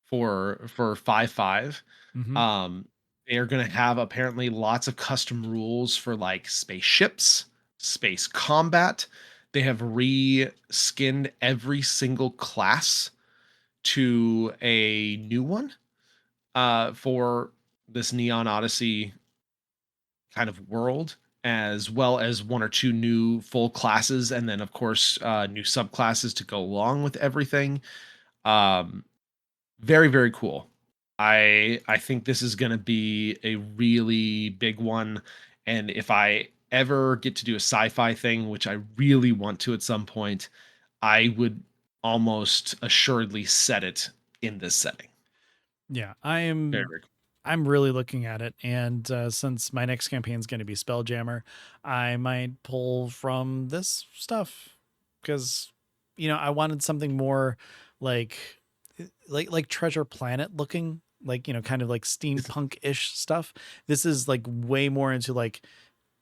for 5/5. Mm-hmm. Um, they are going to have apparently lots of custom rules for like spaceships, space combat. They have re-skinned every single class to a new one for this Neon Odyssey kind of world, as well as one or two new full classes, and then of course new subclasses to go along with everything. Um, very very cool. I think this is going to be a really big one, and if I ever get to do a sci-fi thing, which I really want to at some point, I would almost assuredly set it in this setting. Yeah, Very very cool. I'm really looking at it, and since my next campaign is going to be Spelljammer, I might pull from this stuff because I wanted something more like like Treasure Planet looking, like, kind of like steampunk-ish stuff. This is like way more into like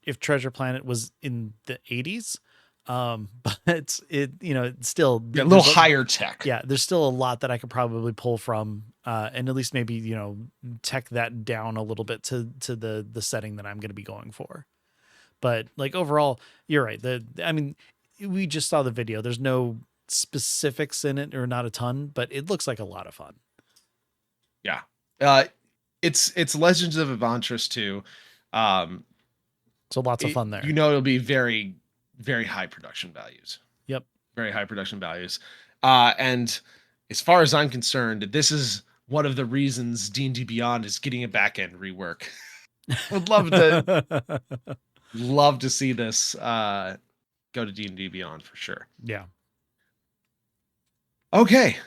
if Treasure Planet was in the 80s. But it's still Yeah, a little there's a higher tech. yeah, there's still a lot that I could probably pull from, and at least maybe, tech that down a little bit to the setting that I'm going to be going for. But like overall, you're right. I mean, we just saw the video. There's no specifics in it, or not a ton, but it looks like a lot of fun. Yeah. Uh, it's Legends of Avantris too. Um, So lots of fun there. it'll be very, very high production values. Yep. Very high production values. And as far as I'm concerned, this is one of the reasons D&D Beyond is getting a back end rework. Would love to see this go to D&D Beyond for sure. Yeah. Okay,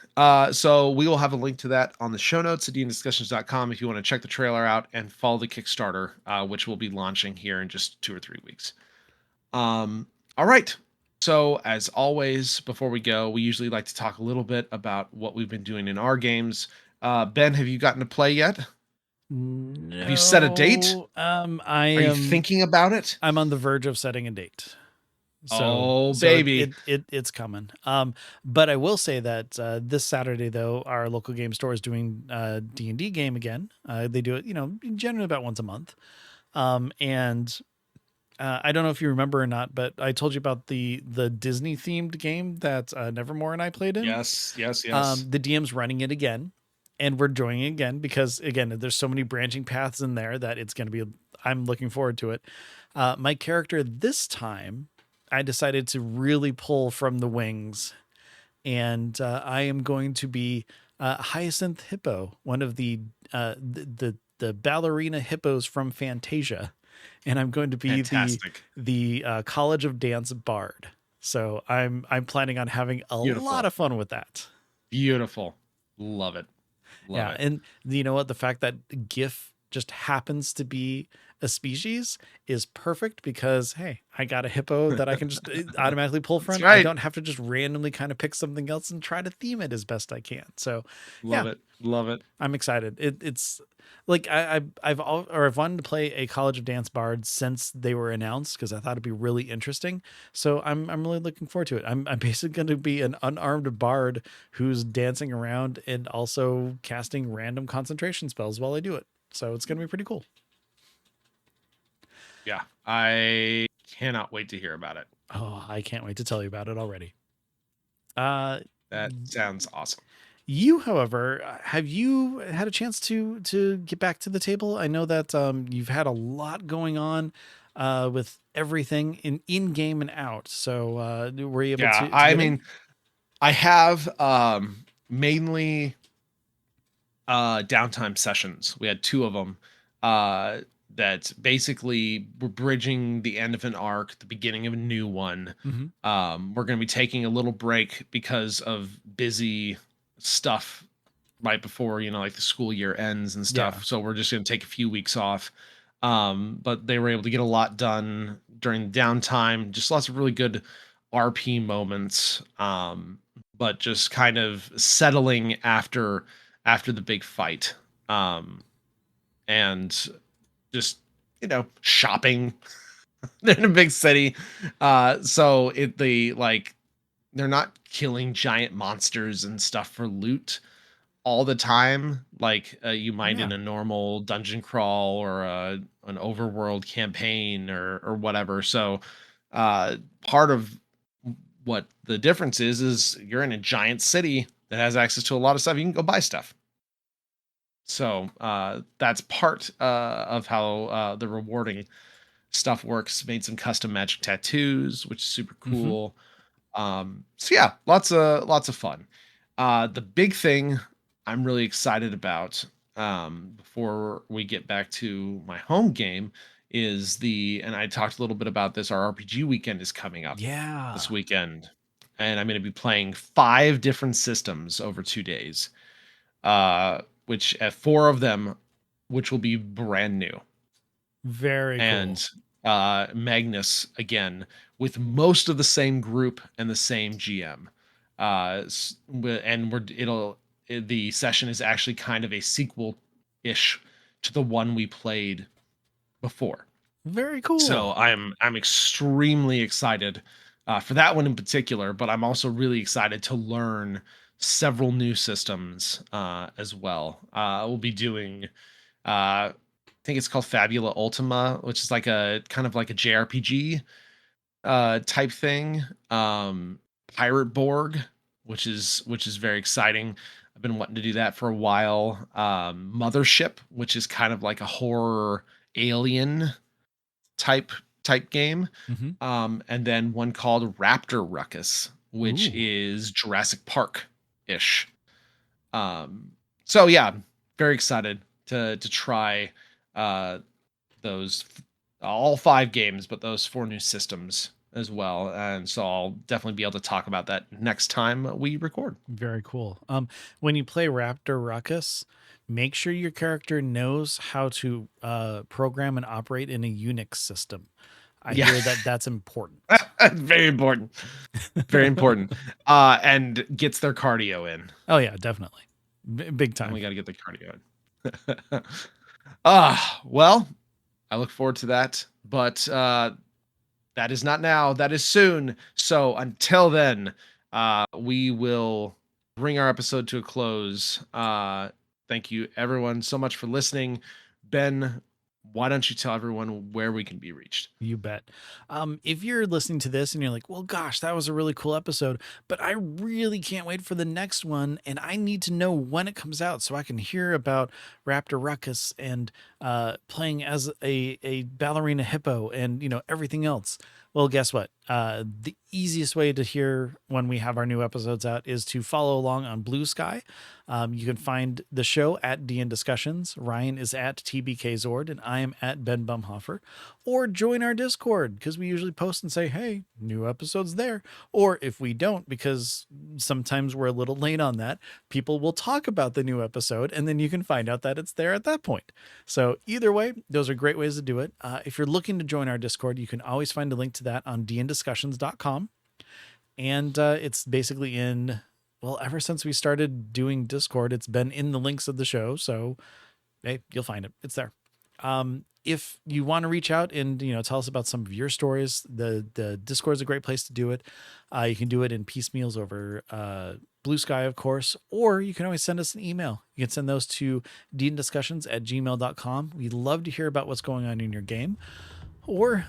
so we will have a link to that on the show notes at dndiscussions.com if you want to check the trailer out and follow the Kickstarter, which will be launching here in just 2 or 3 weeks. All right. So as always, before we go, we usually like to talk a little bit about what we've been doing in our games. Ben, have you gotten to play yet? No. Have you set a date? Are you thinking about it? I'm on the verge of setting a date. So baby, it's coming. But I will say that this Saturday, though, our local game store is doing D&D game again. They do it, generally about once a month. And I don't know if you remember or not, but I told you about the Disney themed game that Nevermore and I played in. Yes. The DM's running it again, and we're joining it again because, again, there's so many branching paths in there that it's going to be. I'm looking forward to it. My character this time, I decided to really pull from the wings, and I am going to be Hyacinth Hippo, one of the ballerina hippos from Fantasia, and I'm going to be Fantastic. the College of Dance bard. So I'm planning on having a lot of fun with that. Beautiful, love it. Love it. And you know what? The fact that GIF just happens to be a species is perfect because, hey, I got a hippo that I can just automatically pull from. Right. I don't have to just randomly kind of pick something else and try to theme it as best I can. So love it. I'm excited. It's like I've wanted to play a College of Dance bard since they were announced because I thought it'd be really interesting. So I'm really looking forward to it. I'm basically going to be an unarmed bard who's dancing around and also casting random concentration spells while I do it. So it's going to be pretty cool. Yeah, I cannot wait to hear about it. Oh, I can't wait to tell you about it already. That sounds awesome. You, however, have you had a chance to get back to the table? I know that you've had a lot going on with everything in game and out. So were you able to I mean, I have mainly downtime sessions. We had 2 of them that basically were bridging the end of an arc, the beginning of a new one. Mm-hmm. We're going to be taking a little break because of busy stuff right before, like the school year ends and stuff. Yeah. So we're just going to take a few weeks off. But they were able to get a lot done during the downtime. Just lots of really good RP moments. But just kind of settling after the big fight. And just, shopping. They're in a big city. So they're not killing giant monsters and stuff for loot all the time, like you might in a normal dungeon crawl or an overworld campaign or whatever. So part of what the difference is you're in a giant city that has access to a lot of stuff. You can go buy stuff. So that's part of how the rewarding stuff works. Made some custom magic tattoos, which is super cool. So yeah, lots of fun. The big thing I'm really excited about before we get back to my home game is and I talked a little bit about this, our RPG weekend is coming up this weekend. And I'm going to be playing 5 different systems over 2 days, which at 4 of them, which will be brand new. Very cool. And Magnus again with most of the same group and the same GM. and the session is actually kind of a sequel ish to the one we played before. Very cool. So I'm extremely excited for that one in particular, but I'm also really excited to learn several new systems as well. We'll be doing, I think it's called Fabula Ultima, which is like a kind of like a JRPG type thing. Pirate Borg, which is very exciting. I've been wanting to do that for a while. Mothership, which is kind of like a horror alien type type game. Mm-hmm. And then one called Raptor Ruckus, which Ooh. is Jurassic Park ish. So yeah, very excited to try uh, those all 5 games, but those 4 new systems as well. And so I'll definitely be able to talk about that next time we record. Very cool. When you play Raptor Ruckus, make sure your character knows how to program and operate in a Unix system. I Yeah. hear that that's important. Very important. Very important. And gets their cardio in. Oh yeah, definitely. Big time. We got to get the cardio in. Well, I look forward to that, but that is not now. That is soon. So until then, we will bring our episode to a close. Thank you, everyone, so much for listening. Ben, why don't you tell everyone where we can be reached? You bet. If you're listening to this and you're like, well, gosh, that was a really cool episode, but I really can't wait for the next one. And I need to know when it comes out so I can hear about Raptor Ruckus and playing as a ballerina hippo and, everything else. Well, guess what? The easiest way to hear when we have our new episodes out is to follow along on Blue Sky. You can find the show at DN Discussions. Ryan is at TBK Zord, and I am at Ben Bumhofer. Or join our Discord, because we usually post and say, hey, new episodes there. Or if we don't, because sometimes we're a little late on that, people will talk about the new episode, and then you can find out that it's there at that point. So either way, those are great ways to do it. If you're looking to join our Discord, you can always find a link to that on dndiscussions.com. And it's basically in... Well, ever since we started doing Discord, it's been in the links of the show. So, hey, you'll find it. It's there. If you want to reach out and, tell us about some of your stories, the Discord is a great place to do it. You can do it in piecemeals over Blue Sky, of course, or you can always send us an email. You can send those to deandiscussions@gmail.com. We'd love to hear about what's going on in your game. Or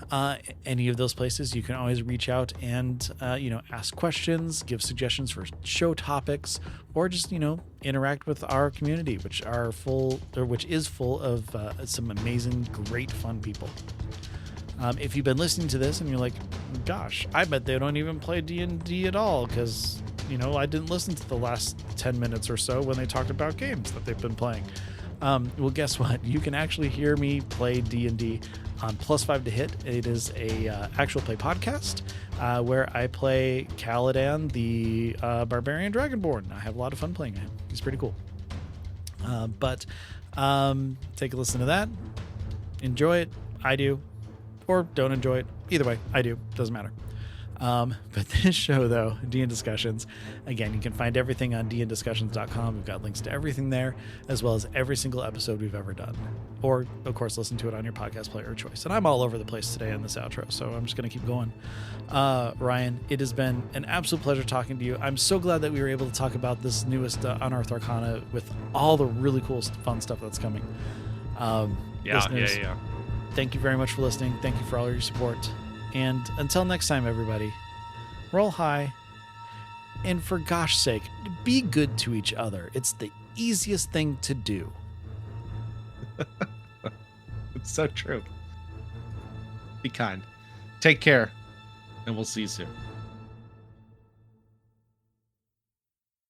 any of those places, you can always reach out and, ask questions, give suggestions for show topics, or just, interact with our community, which is full of some amazing, great, fun people. If you've been listening to this and you're like, gosh, I bet they don't even play D&D at all because, I didn't listen to the last 10 minutes or so when they talked about games that they've been playing. Well, guess what? You can actually hear me play D&D on +5 to Hit. It is a actual play podcast where I play Caladan, the barbarian dragonborn. I have a lot of fun playing him. He's pretty cool. But take a listen to that. Enjoy it. I do. Or don't enjoy it. Either way, I do. Doesn't matter. But this show, though, DN Discussions, again, you can find everything on dndiscussions.com. We've got links to everything there, as well as every single episode we've ever done. Or, of course, listen to it on your podcast player of choice. And I'm all over the place today on this outro, so I'm just going to keep going. Ryan, it has been an absolute pleasure talking to you. I'm so glad that we were able to talk about this newest Unearthed Arcana with all the really cool, fun stuff that's coming. Listeners, thank you very much for listening. Thank you for all your support. And until next time, everybody, roll high. And for gosh sake, be good to each other. It's the easiest thing to do. It's so true. Be kind. Take care. And we'll see you soon.